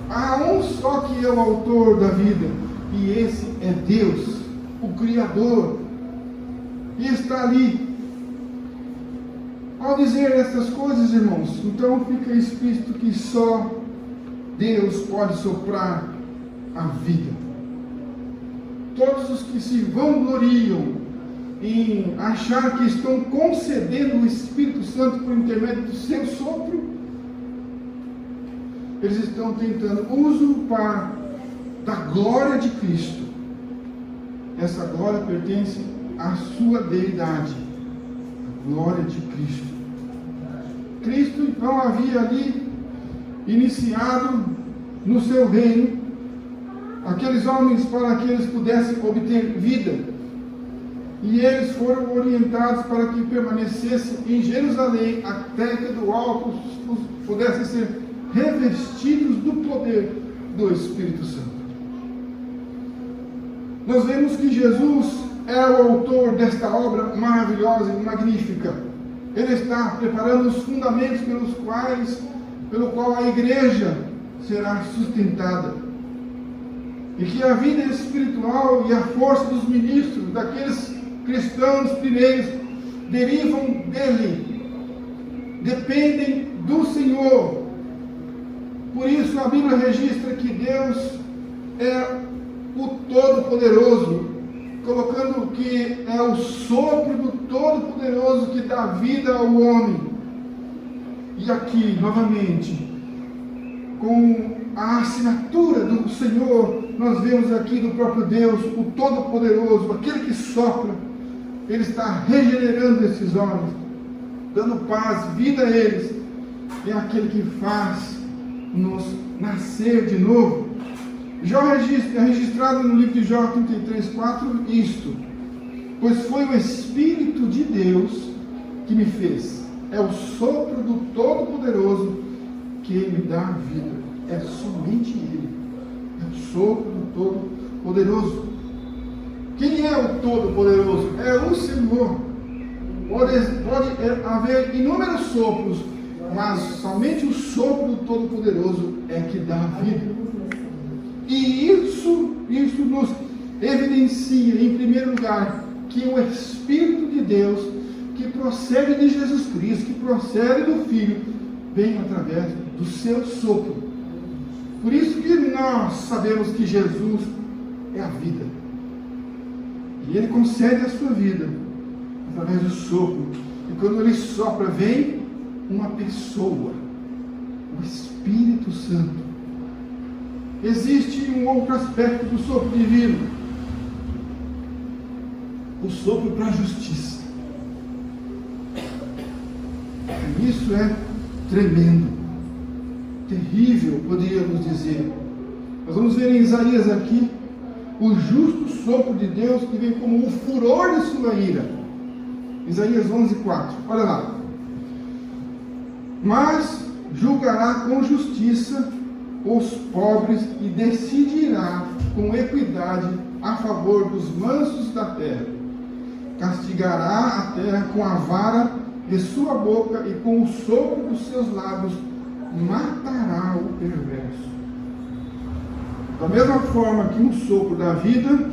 Speaker 3: Há um só que é o autor da vida, e esse é Deus, o Criador, e está ali. Ao dizer essas coisas, irmãos, então fica explícito que só Deus pode soprar a vida. Todos os que se vangloriam em achar que estão concedendo o Espírito Santo por intermédio do seu sopro, eles estão tentando usurpar da glória de Cristo. Essa glória pertence à sua deidade, a glória de Cristo. Cristo então havia ali iniciado no seu reino aqueles homens para que eles pudessem obter vida. E eles foram orientados para que permanecessem em Jerusalém até que do alto pudessem ser revestidos do poder do Espírito Santo. Nós vemos que Jesus é o autor desta obra maravilhosa e magnífica. Ele está preparando os fundamentos pelo qual a igreja será sustentada. E que a vida espiritual e a força dos ministros, daqueles cristãos primeiros, derivam dele, dependem do Senhor. Por isso a Bíblia registra que Deus é o Todo-Poderoso, colocando que é o sopro do Todo-Poderoso que dá vida ao homem. E aqui, novamente, com a assinatura do Senhor, nós vemos aqui do próprio Deus, o Todo-Poderoso, aquele que sopra. Ele está regenerando esses homens, dando paz, vida a eles. É aquele que faz nos nascer de novo. Jó é registrado no livro de Jó 33:4 isto: pois foi o Espírito de Deus que me fez, é o sopro do Todo-Poderoso que me dá a vida. É somente Ele, é o sopro do Todo-Poderoso. Quem é o Todo-Poderoso? É o Senhor. Pode haver inúmeros sopros, mas somente o sopro do Todo-Poderoso é que dá a vida. E isso nos evidencia, em primeiro lugar, que o Espírito de Deus, que procede de Jesus Cristo, que procede do Filho, vem através do seu sopro. Por isso que nós sabemos que Jesus é a vida. E Ele concede a sua vida através do sopro. E quando Ele sopra, vem uma pessoa, o Espírito Santo. Existe um outro aspecto do sopro divino: o sopro para a justiça. E isso é tremendo, terrível, poderíamos dizer. Nós vamos ver em Isaías aqui o justo sopro de Deus que vem como o furor de sua ira. Isaías 11:4. Olha lá. Mas julgará com justiça os pobres e decidirá com equidade a favor dos mansos da terra. Castigará a terra com a vara de sua boca e com o sopro dos seus lábios matará o perverso. Da mesma forma que um sopro da vida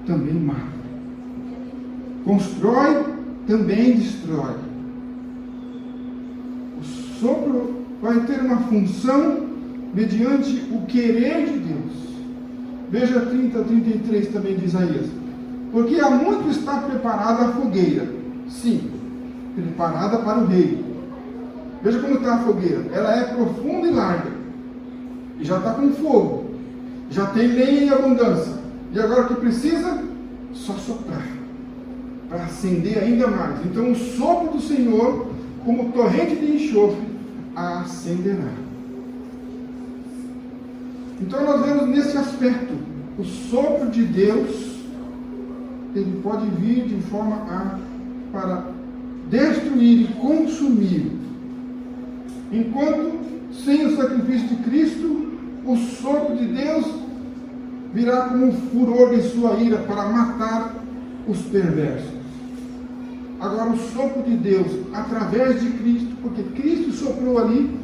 Speaker 3: também mata. Constrói, também destrói. O sopro vai ter uma função mediante o querer de Deus. Veja 30-33 também de Isaías. Porque há muito está preparada a fogueira. Sim, preparada para o rei. Veja como está a fogueira. Ela é profunda e larga. E já está com fogo. Já tem lenha em abundância. E agora o que precisa? Só soprar. Para acender ainda mais. Então o sopro do Senhor, como torrente de enxofre, a acenderá. Então nós vemos nesse aspecto, o sopro de Deus, ele pode vir de forma para destruir e consumir. Enquanto, sem o sacrifício de Cristo, o sopro de Deus virá como um furor de sua ira para matar os perversos. Agora o sopro de Deus, através de Cristo, porque Cristo soprou ali,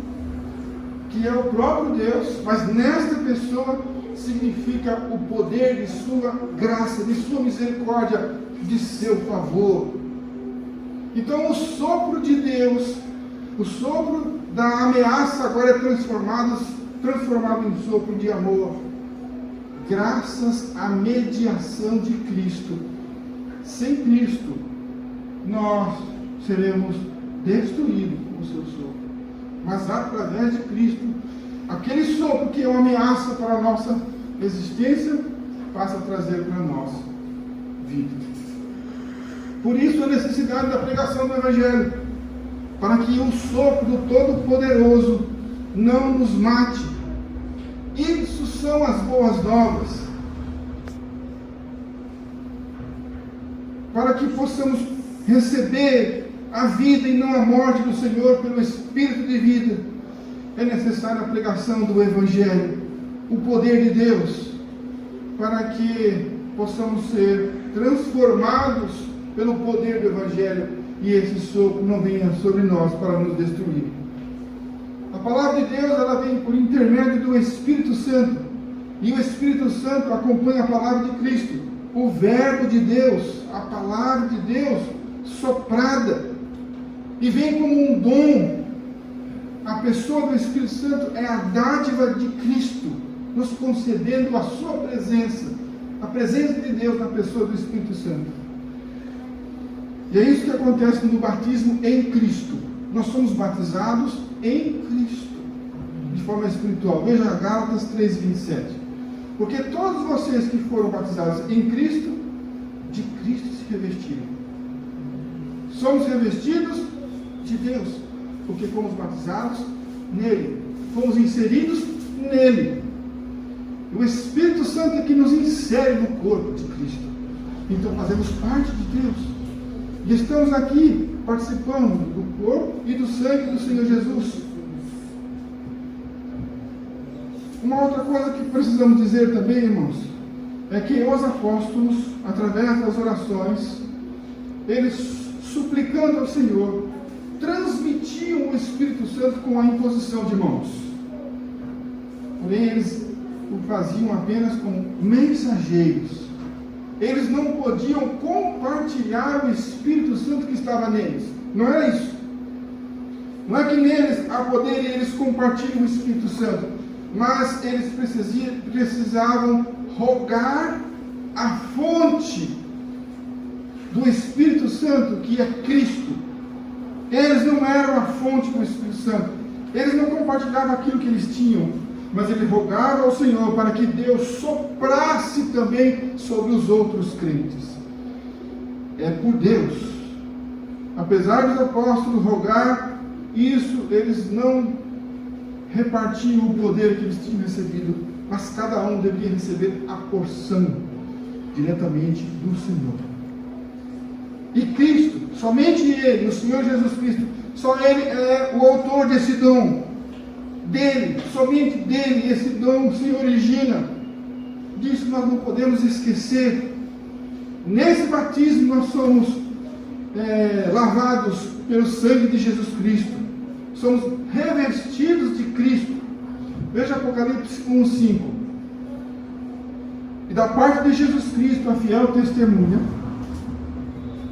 Speaker 3: que é o próprio Deus, mas nesta pessoa significa o poder de sua graça, de sua misericórdia, de seu favor. Então o sopro de Deus, o sopro da ameaça agora é transformado em sopro de amor, graças à mediação de Cristo, sem Cristo, nós seremos destruídos com o seu sopro. Mas através de Cristo, aquele sopro que é uma ameaça para a nossa existência, passa a trazer para nós vida. Por isso a necessidade da pregação do Evangelho, para que o sopro do Todo-Poderoso não nos mate. Isso são as boas novas. Para que possamos receber a vida e não a morte do Senhor pelo Espírito de vida, é necessária a pregação do Evangelho, o poder de Deus, para que possamos ser transformados pelo poder do Evangelho e esse sopro não venha sobre nós para nos destruir. A palavra de Deus, ela vem por intermédio do Espírito Santo, e o Espírito Santo acompanha a palavra de Cristo, o Verbo de Deus, a palavra de Deus soprada, e vem como um dom. A pessoa do Espírito Santo é a dádiva de Cristo, nos concedendo a sua presença, a presença de Deus na pessoa do Espírito Santo. E é isso que acontece no batismo em Cristo. Nós somos batizados em Cristo, de forma espiritual. Veja Gálatas 3:27. Porque todos vocês que foram batizados em Cristo, de Cristo se revestiram. Somos revestidos de Deus, porque fomos batizados nele, fomos inseridos nele. O Espírito Santo é que nos insere no corpo de Cristo. Então fazemos parte de Deus. E estamos aqui participando do corpo e do sangue do Senhor Jesus. Uma outra coisa que precisamos dizer também, irmãos, é que os apóstolos, através das orações, eles suplicando ao Senhor, transmitiam o Espírito Santo com a imposição de mãos. Porém, eles o faziam apenas como mensageiros. Eles não podiam compartilhar o Espírito Santo que estava neles. Não era isso. Não é que neles há poder e eles compartilham o Espírito Santo, mas eles precisavam rogar a fonte do Espírito Santo, que é Cristo. Eles não eram a fonte do Espírito Santo. Eles não compartilhavam aquilo que eles tinham, mas ele rogava ao Senhor para que Deus soprasse também sobre os outros crentes. É por Deus. Apesar dos apóstolos rogar isso, eles não repartiam o poder que eles tinham recebido, mas cada um deveria receber a porção diretamente do Senhor. E Cristo, somente Ele, o Senhor Jesus Cristo, só Ele é o autor desse dom. Dele, somente dele, esse dom se origina. Disso nós não podemos esquecer. Nesse batismo nós somos lavados pelo sangue de Jesus Cristo. Somos revestidos de Cristo. Veja Apocalipse 1:5. E da parte de Jesus Cristo, a fiel testemunha,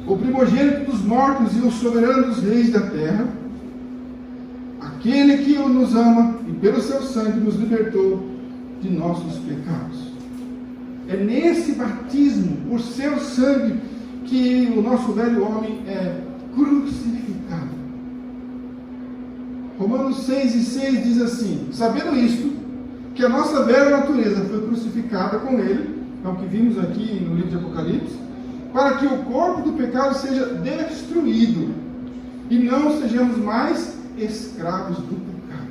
Speaker 3: o primogênito dos mortos e o soberano dos reis da terra, aquele que nos ama e pelo seu sangue nos libertou de nossos pecados. É nesse batismo, por seu sangue, que o nosso velho homem é crucificado. Romanos 6:6 diz assim: sabendo isto, que a nossa velha natureza foi crucificada com ele, é o que vimos aqui no livro de Apocalipse, para que o corpo do pecado seja destruído e não sejamos mais escravos do pecado.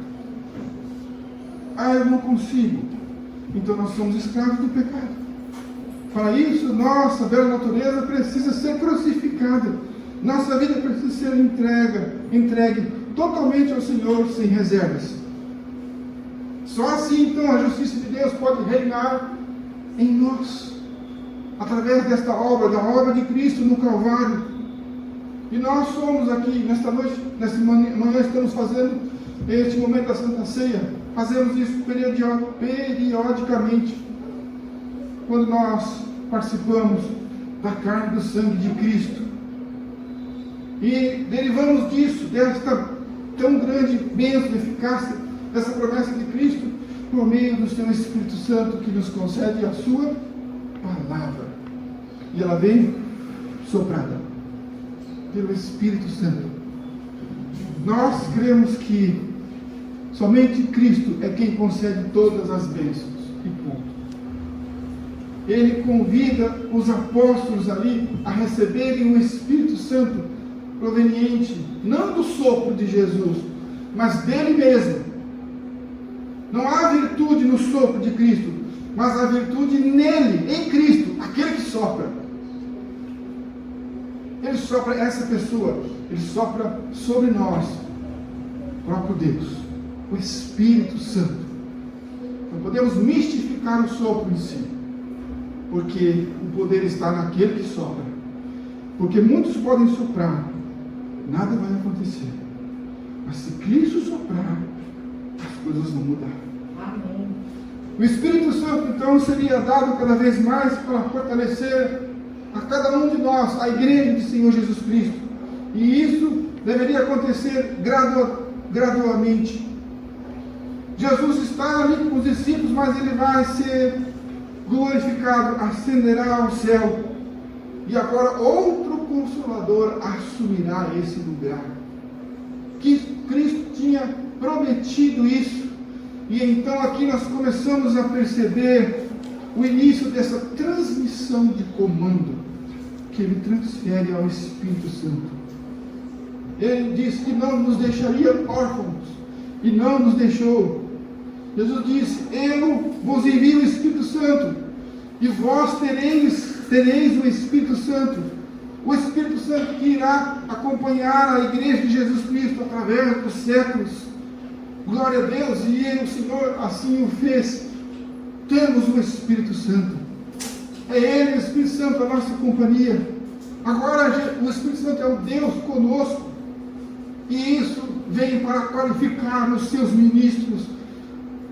Speaker 3: Ah, eu não consigo. Então nós somos escravos do pecado. Para isso, nossa velha natureza precisa ser crucificada. Nossa vida precisa ser entregue totalmente ao Senhor, sem reservas. Só assim, então, a justiça de Deus pode reinar em nós, através desta obra, da obra de Cristo no Calvário. E nós somos aqui, nesta noite, nesta manhã, estamos fazendo este momento da Santa Ceia. Fazemos isso periodicamente, quando nós participamos da carne e do sangue de Cristo. E derivamos disso, desta tão grande bênção e eficácia, dessa promessa de Cristo, por meio do seu Espírito Santo, que nos concede a sua palavra. E ela vem soprada pelo Espírito Santo. Nós cremos que somente Cristo é quem concede todas as bênçãos. E ponto. Ele convida os apóstolos ali a receberem o Espírito Santo proveniente, não do sopro de Jesus, mas dele mesmo. Não há virtude no sopro de Cristo, mas há virtude nele, em Cristo, aquele que sopra. Ele sopra essa pessoa, ele sopra sobre nós, o próprio Deus, o Espírito Santo. Não podemos mistificar o sopro em si, porque o poder está naquele que sopra. Porque muitos podem soprar, nada vai acontecer. Mas se Cristo soprar, as coisas vão mudar.
Speaker 1: Amém.
Speaker 3: O Espírito Santo, então, seria dado cada vez mais para fortalecer a cada um de nós, a igreja de Senhor Jesus Cristo. E isso deveria acontecer gradualmente. Jesus está ali com os discípulos, mas ele vai ser glorificado, ascenderá ao céu. E agora outro Consolador assumirá esse lugar. Que Cristo tinha prometido isso. E então aqui nós começamos a perceber o início dessa transmissão de comando que ele transfere ao Espírito Santo. Ele disse que não nos deixaria órfãos e não nos deixou. Jesus disse: eu vos envio o Espírito Santo e vós tereis o Espírito Santo. O Espírito Santo que irá acompanhar a igreja de Jesus Cristo através dos séculos. Glória a Deus, e o Senhor assim o fez. Temos o Espírito Santo. É Ele, o Espírito Santo, a nossa companhia. Agora o Espírito Santo é o Deus conosco. E isso vem para qualificar os seus ministros.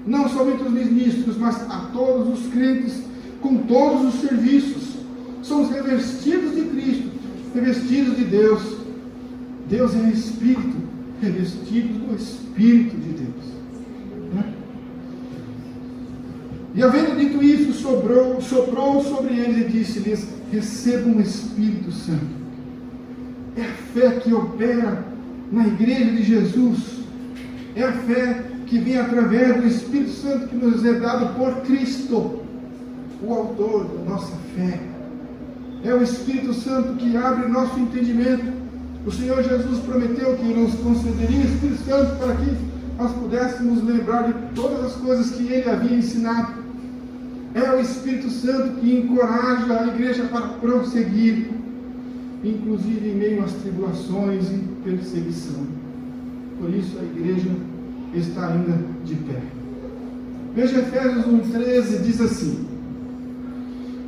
Speaker 3: Não somente os ministros, mas a todos os crentes, com todos os serviços. Somos revestidos de Cristo, revestidos de Deus. Deus é Espírito, revestidos do Espírito de Deus. E havendo dito isso, soprou sobre eles e disse-lhes: recebam o Espírito Santo. É a fé que opera na igreja de Jesus. É a fé que vem através do Espírito Santo que nos é dado por Cristo, o autor da nossa fé. É o Espírito Santo que abre nosso entendimento. O Senhor Jesus prometeu que nos concederia o Espírito Santo para que nós pudéssemos lembrar de todas as coisas que Ele havia ensinado. É o Espírito Santo que encoraja a igreja para prosseguir, inclusive em meio às tribulações e perseguição. Por isso a igreja está ainda de pé. Veja Efésios 1,13, diz assim: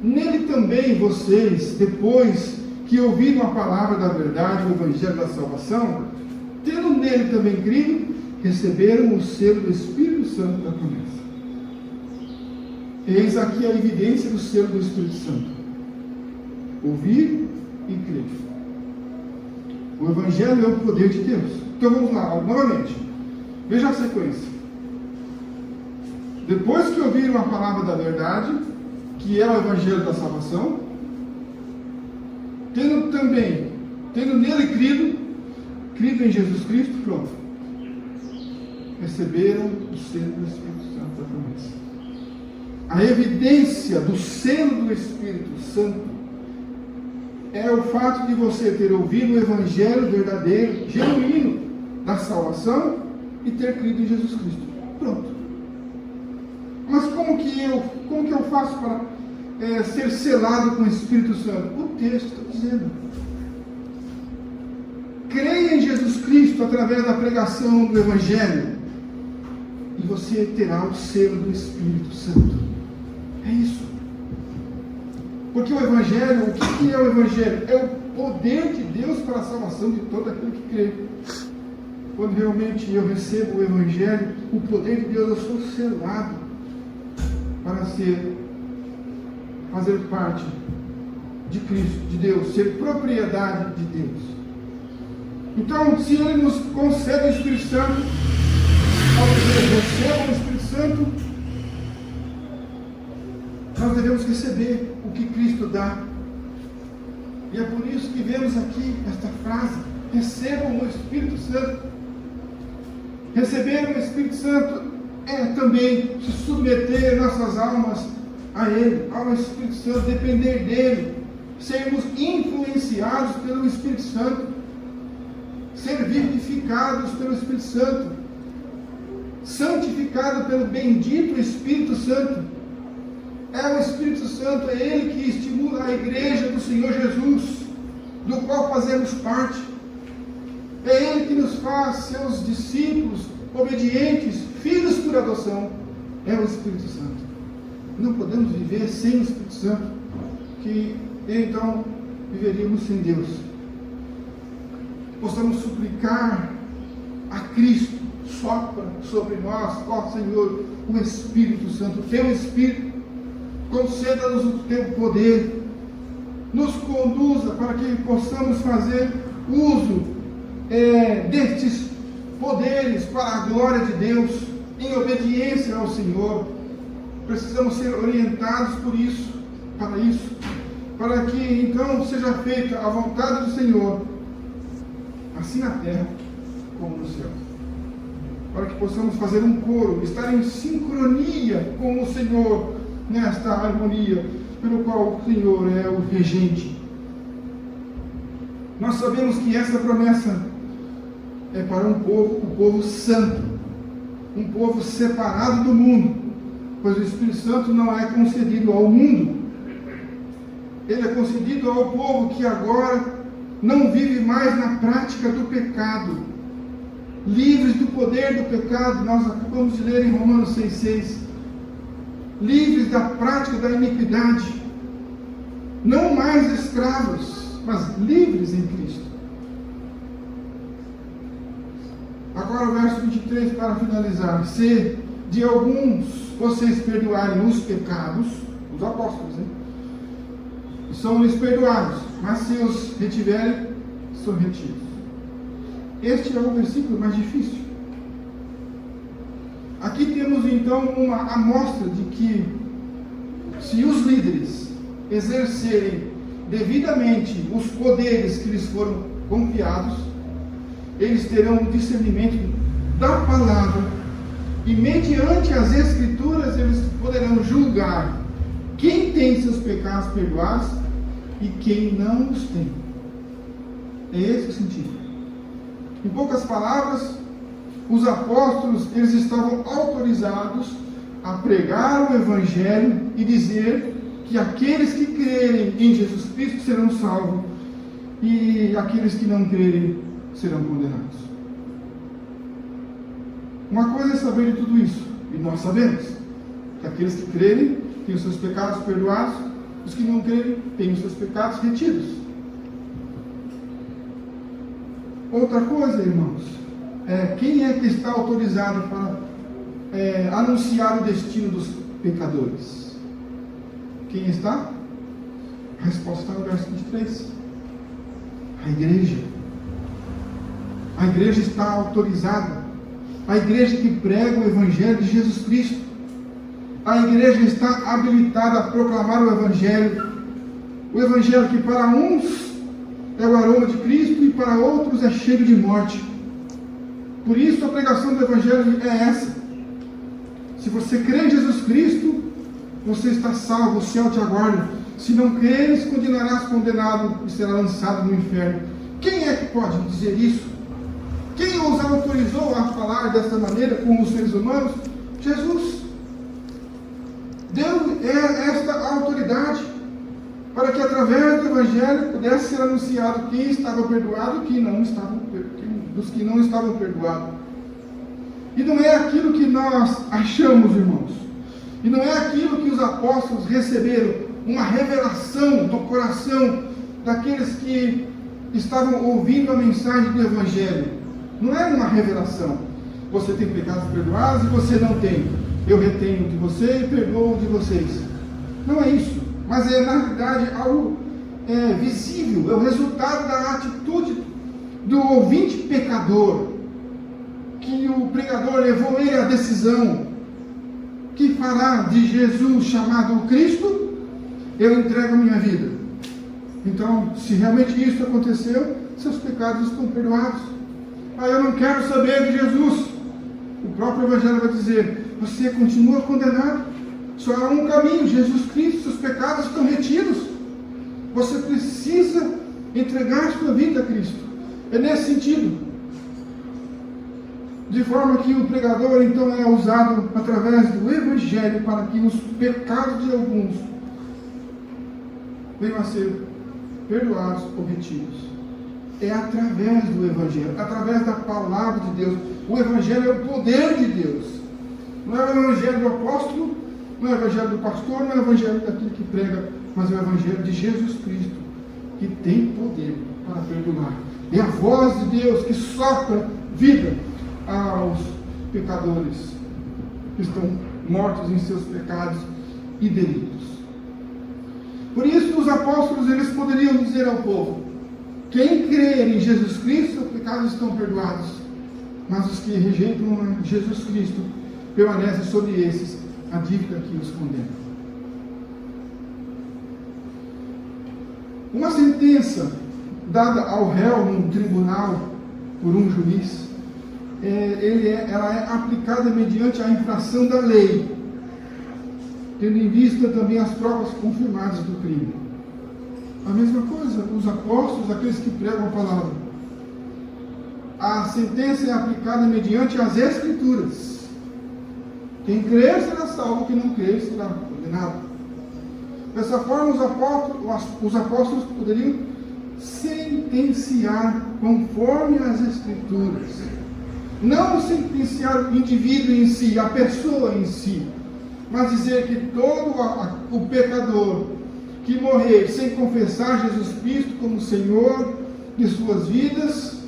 Speaker 3: nele também vocês, depois que ouviram a palavra da verdade, o evangelho da salvação, tendo nele também crido, receberam o selo do Espírito Santo da promessa. Eis aqui a evidência do selo do Espírito Santo: ouvir e crer. O evangelho é o poder de Deus. Então vamos lá, novamente. Veja a sequência. Depois que ouviram a palavra da verdade, que é o evangelho da salvação, tendo nele crido em Jesus Cristo, pronto, receberam o selo do Espírito Santo da promessa. A evidência do selo do Espírito Santo é o fato de você ter ouvido o evangelho verdadeiro, genuíno da salvação e ter crido em Jesus Cristo. Pronto. Mas como que eu faço para ser selado com o Espírito Santo? O texto está dizendo: creia em Jesus Cristo através da pregação do evangelho e você terá o selo do Espírito Santo. É isso. Porque o evangelho, o que é o evangelho? É o poder de Deus para a salvação de todo aquele que crê. Quando realmente eu recebo o evangelho, o poder de Deus, eu sou selado para fazer parte de Cristo, de Deus, ser propriedade de Deus. Então, se Ele nos concede o Espírito Santo, ao dizer receba o Espírito Santo, nós devemos receber o que Cristo dá. E é por isso que vemos aqui esta frase: recebam o Espírito Santo. Receber o Espírito Santo é também se submeter nossas almas a Ele, ao Espírito Santo, depender dEle, sermos influenciados pelo Espírito Santo, ser vivificados pelo Espírito Santo, santificado pelo bendito Espírito Santo. É o Espírito Santo, é Ele que estimula a igreja do Senhor Jesus, do qual fazemos parte. É Ele que nos faz seus discípulos, obedientes, filhos por adoção. É o Espírito Santo. Não podemos viver sem o Espírito Santo, que então viveríamos sem Deus. Possamos suplicar a Cristo: sopra sobre nós, ó Senhor, o Espírito Santo, o Teu Espírito. Conceda-nos o Teu poder, nos conduza para que possamos fazer uso destes poderes para a glória de Deus, em obediência ao Senhor. Precisamos ser orientados para que então seja feita a vontade do Senhor, assim na terra como no céu. Para que possamos fazer um coro, estar em sincronia com o Senhor, nesta harmonia pelo qual o Senhor é o regente. Nós sabemos que essa promessa é para um povo, o povo santo, um povo separado do mundo, pois o Espírito Santo não é concedido ao mundo, ele é concedido ao povo que agora não vive mais na prática do pecado, livres do poder do pecado. Nós acabamos de ler em Romanos 6,6, livres da prática da iniquidade, não mais escravos, mas livres em Cristo. Agora o verso 23 para finalizar: se de alguns vocês perdoarem os pecados, os apóstolos, são-lhes perdoados, mas se os retiverem, são retidos. Este é o versículo mais difícil. Aqui temos então uma amostra de que, se os líderes exercerem devidamente os poderes que lhes foram confiados, eles terão o discernimento da palavra, e mediante as Escrituras eles poderão julgar quem tem seus pecados perdoados e quem não os tem. É esse o sentido. Em poucas palavras, os apóstolos, eles estavam autorizados a pregar o Evangelho e dizer que aqueles que crerem em Jesus Cristo serão salvos e aqueles que não crerem serão condenados. Uma coisa é saber de tudo isso, e nós sabemos que aqueles que crerem têm os seus pecados perdoados, os que não crerem têm os seus pecados retidos. Outra coisa, irmãos, quem é que está autorizado para anunciar o destino dos pecadores? Quem está? A resposta está no verso 23. A igreja. A igreja está autorizada. A igreja que prega o Evangelho de Jesus Cristo. A igreja está habilitada a proclamar o Evangelho. O Evangelho que para uns é o aroma de Cristo e para outros é cheiro de morte. Por isso a pregação do Evangelho é essa. Se você crê em Jesus Cristo, você está salvo, o céu te aguarda. Se não creres, continuarás condenado e será lançado no inferno. Quem é que pode dizer isso? Quem os autorizou a falar dessa maneira com os seres humanos? Jesus. Deu esta autoridade para que através do Evangelho pudesse ser anunciado quem estava perdoado e dos que não estavam perdoados. E não é aquilo que nós achamos, irmãos. E não é aquilo que os apóstolos receberam, uma revelação do coração daqueles que estavam ouvindo a mensagem do Evangelho. Não é uma revelação. Você tem pecados perdoados e você não tem. Eu retenho de você e perdoo de vocês. Não é isso. Mas é, na verdade, algo visível. É o resultado da atitude do ouvinte pecador. Que o pregador levou ele à decisão. Que fará de Jesus chamado Cristo, eu entrego a minha vida. Então, se realmente isso aconteceu, seus pecados estão perdoados. Eu não quero saber de Jesus. O próprio Evangelho vai dizer, você continua condenado. Só há um caminho, Jesus Cristo, seus pecados estão retidos. Você precisa entregar sua vida a Cristo. É nesse sentido. De forma que o pregador então é usado através do Evangelho para que os pecados de alguns venham a ser perdoados ou retidos. É através do Evangelho, através da palavra de Deus. O Evangelho é o poder de Deus. Não é o Evangelho do apóstolo, não é o Evangelho do pastor, não é o Evangelho daquele que prega, mas é o Evangelho de Jesus Cristo, que tem poder para perdoar. É a voz de Deus que sopra vida aos pecadores que estão mortos em seus pecados e delitos. Por isso os apóstolos eles poderiam dizer ao povo: quem crer em Jesus Cristo, os pecados estão perdoados, mas os que rejeitam Jesus Cristo, permanece sobre esses a dívida que os condena. Uma sentença dada ao réu num tribunal por um juiz, ela é aplicada mediante a infração da lei, tendo em vista também as provas confirmadas do crime. A mesma coisa, os apóstolos, aqueles que pregam a palavra. A sentença é aplicada mediante as Escrituras. Quem crer será salvo, quem não crer será condenado. Dessa forma, os apóstolos poderiam sentenciar conforme as Escrituras. Não sentenciar o indivíduo em si, a pessoa em si, mas dizer que todo o pecador que morrer sem confessar Jesus Cristo como Senhor de suas vidas,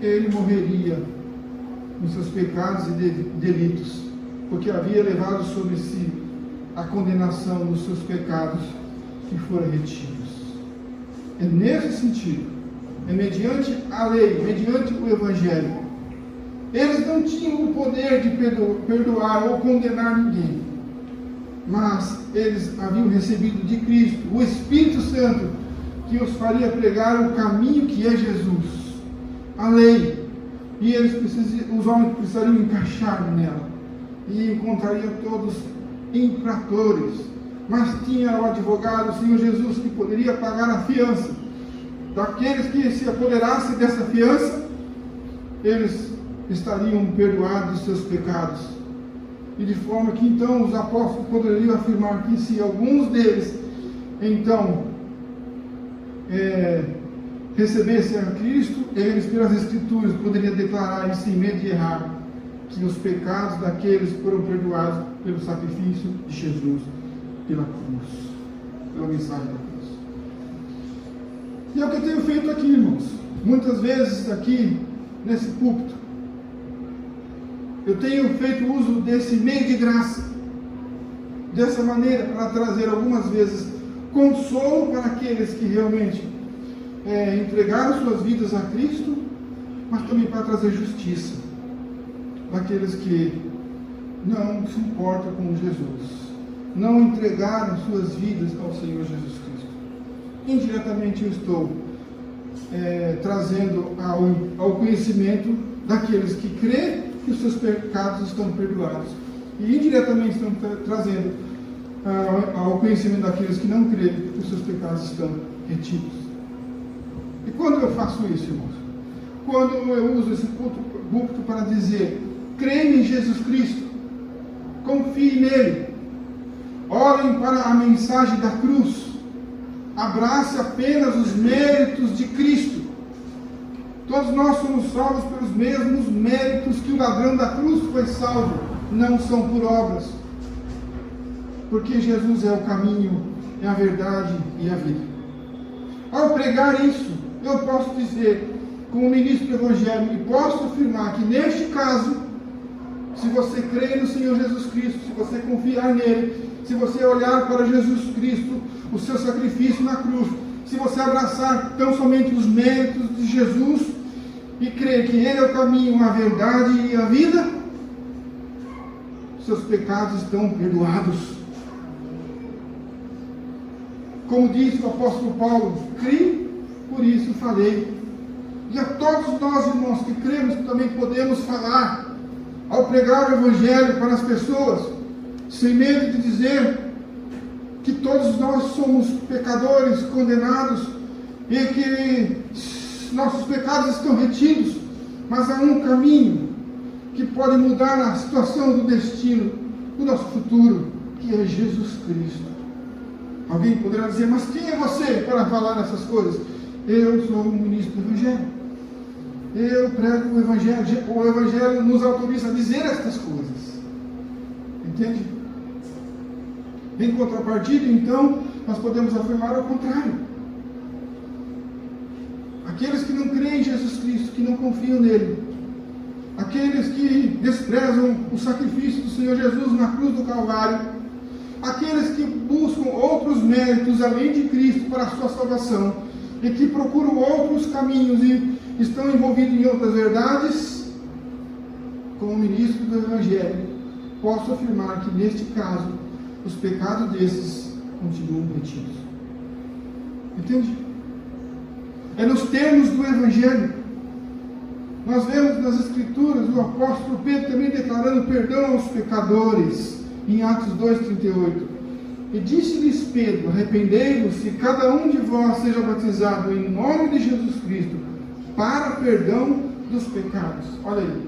Speaker 3: ele morreria nos seus pecados e delitos, porque havia levado sobre si a condenação dos seus pecados que foram retidos. É nesse sentido, é mediante a lei, mediante o Evangelho. Eles não tinham o poder de perdoar ou condenar ninguém, mas eles haviam recebido de Cristo o Espírito Santo, que os faria pregar o caminho que é Jesus, a lei, e os homens precisariam encaixar nela, e encontrariam todos infratores, mas tinha o advogado, o Senhor Jesus, que poderia pagar a fiança daqueles que se apoderassem dessa fiança. Eles estariam perdoados de seus pecados. E de forma que então os apóstolos poderiam afirmar que se alguns deles então recebessem a Cristo, eles pelas Escrituras poderiam declarar e sem medo de errar que os pecados daqueles foram perdoados pelo sacrifício de Jesus pela cruz, pela mensagem da cruz. E é o que eu tenho feito aqui, irmãos. Muitas vezes aqui nesse púlpito eu tenho feito uso desse meio de graça, dessa maneira, para trazer algumas vezes consolo para aqueles que realmente entregaram suas vidas a Cristo, mas também para trazer justiça para aqueles que não se importam com Jesus, não entregaram suas vidas ao Senhor Jesus Cristo. Indiretamente eu estou trazendo ao conhecimento daqueles que creem que os seus pecados estão perdoados, e indiretamente estão trazendo ao conhecimento daqueles que não creem que os seus pecados estão retidos. E quando eu faço isso, irmãos? Quando eu uso esse púlpito para dizer: creem em Jesus Cristo, confiem nele, olhem para a mensagem da cruz, abrace apenas os méritos de Cristo. Todos nós somos salvos pelos mesmos méritos que o ladrão da cruz foi salvo, não são por obras, porque Jesus é o caminho, é a verdade e a vida. Ao pregar isso, eu posso dizer, como ministro do Evangelho, e posso afirmar que neste caso, se você crê no Senhor Jesus Cristo, se você confiar nele, se você olhar para Jesus Cristo, o seu sacrifício na cruz, se você abraçar tão somente os méritos de Jesus e crer que ele é o caminho, a verdade e a vida, seus pecados estão perdoados. Como disse o apóstolo Paulo, criei, por isso falei. E a todos nós, irmãos, que cremos, que também podemos falar, ao pregar o Evangelho para as pessoas, sem medo de dizer que todos nós somos pecadores, condenados, e que nossos pecados estão retidos, mas há um caminho que pode mudar a situação do destino, do nosso futuro, que é Jesus Cristo. Alguém poderá dizer, mas quem é você para falar essas coisas? Eu sou um ministro do Evangelho. Eu prego o Evangelho. O Evangelho nos autoriza a dizer estas coisas. Entende? Em contrapartida, então, nós podemos afirmar ao contrário. Aqueles que não creem em Jesus Cristo, que não confiam nele, aqueles que desprezam o sacrifício do Senhor Jesus na cruz do Calvário, aqueles que buscam outros méritos além de Cristo para a sua salvação, e que procuram outros caminhos e estão envolvidos em outras verdades, como ministro do Evangelho, posso afirmar que neste caso, os pecados desses continuam retidos. Entende? É nos termos do Evangelho. Nós vemos nas Escrituras o apóstolo Pedro também declarando perdão aos pecadores, em Atos 2,38. E disse-lhes Pedro, arrependei-vos e cada um de vós seja batizado em nome de Jesus Cristo, para perdão dos pecados. Olha aí.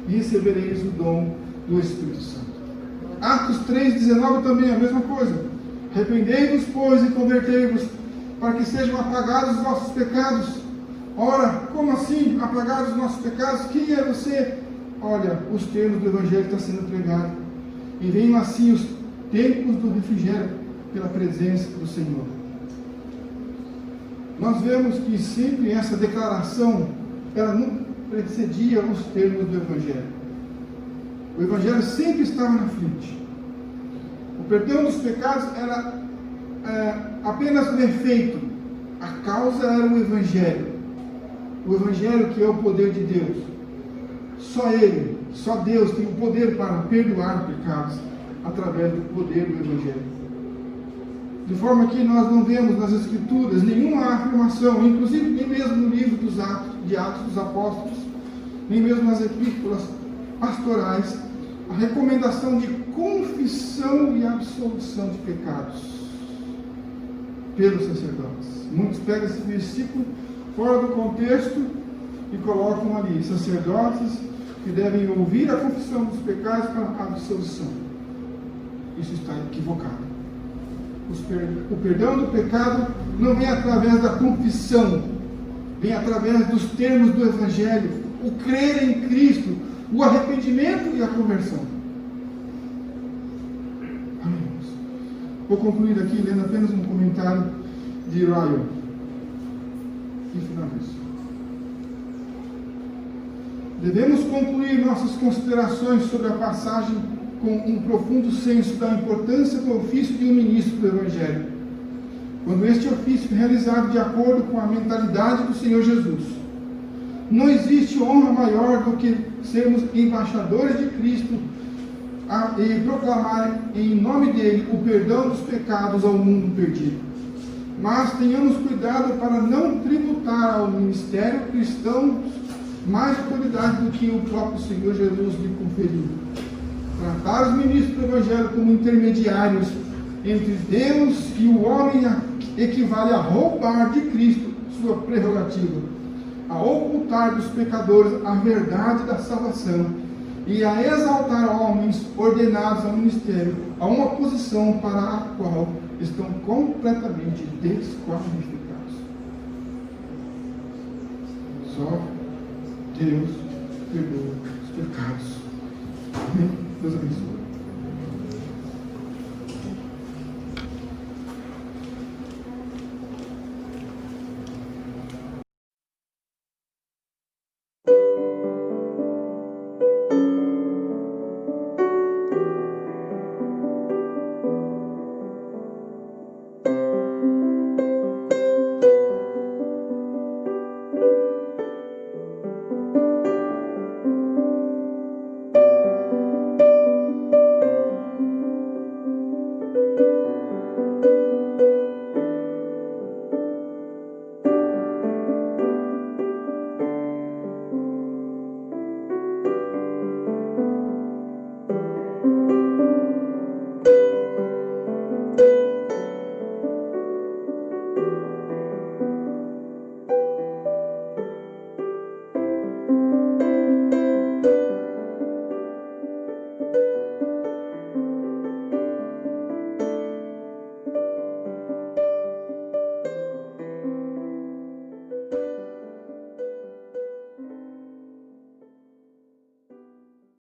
Speaker 3: E recebereis o dom do Espírito Santo. Atos 3,19 também é a mesma coisa. Arrependei-vos, pois, e convertei-vos, para que sejam apagados os vossos pecados. Ora, como assim apagados os nossos pecados? Quem é você? Olha, os termos do Evangelho estão sendo pregados. E venham assim os tempos do refrigério pela presença do Senhor. Nós vemos que sempre essa declaração, ela não precedia os termos do Evangelho. O Evangelho sempre estava na frente. O perdão dos pecados era apenas um efeito. A causa era o Evangelho. O Evangelho que é o poder de Deus. Só Ele, só Deus tem o poder para perdoar pecados através do poder do Evangelho. De forma que nós não vemos nas Escrituras nenhuma afirmação, inclusive nem mesmo no livro de Atos dos Apóstolos, nem mesmo nas epístolas pastorais, a recomendação de confissão e absolução de pecados pelos sacerdotes. Muitos pegam esse versículo fora do contexto e colocam ali sacerdotes que devem ouvir a confissão dos pecados para a absolução. Isso está equivocado. O perdão do pecado não vem através da confissão, vem através dos termos do Evangelho, o crer em Cristo, o arrependimento e a conversão. Amém. Vou concluir aqui lendo apenas um comentário de Ryle e finalizo. Devemos concluir nossas considerações sobre a passagem com um profundo senso da importância do ofício de um ministro do Evangelho, quando este ofício é realizado de acordo com a mentalidade do Senhor Jesus. Não existe honra maior do que sermos embaixadores de Cristo e proclamarem em nome dele o perdão dos pecados ao mundo perdido. Mas tenhamos cuidado para não tributar ao ministério cristão mais autoridade do que o próprio Senhor Jesus lhe conferiu. Tratar os ministros do Evangelho como intermediários entre Deus e o homem equivale a roubar de Cristo sua prerrogativa, a ocultar dos pecadores a verdade da salvação e a exaltar homens ordenados ao ministério a uma posição para a qual estão completamente desqualificados. Só Deus perdoa os pecados. Amém? Deus abençoe.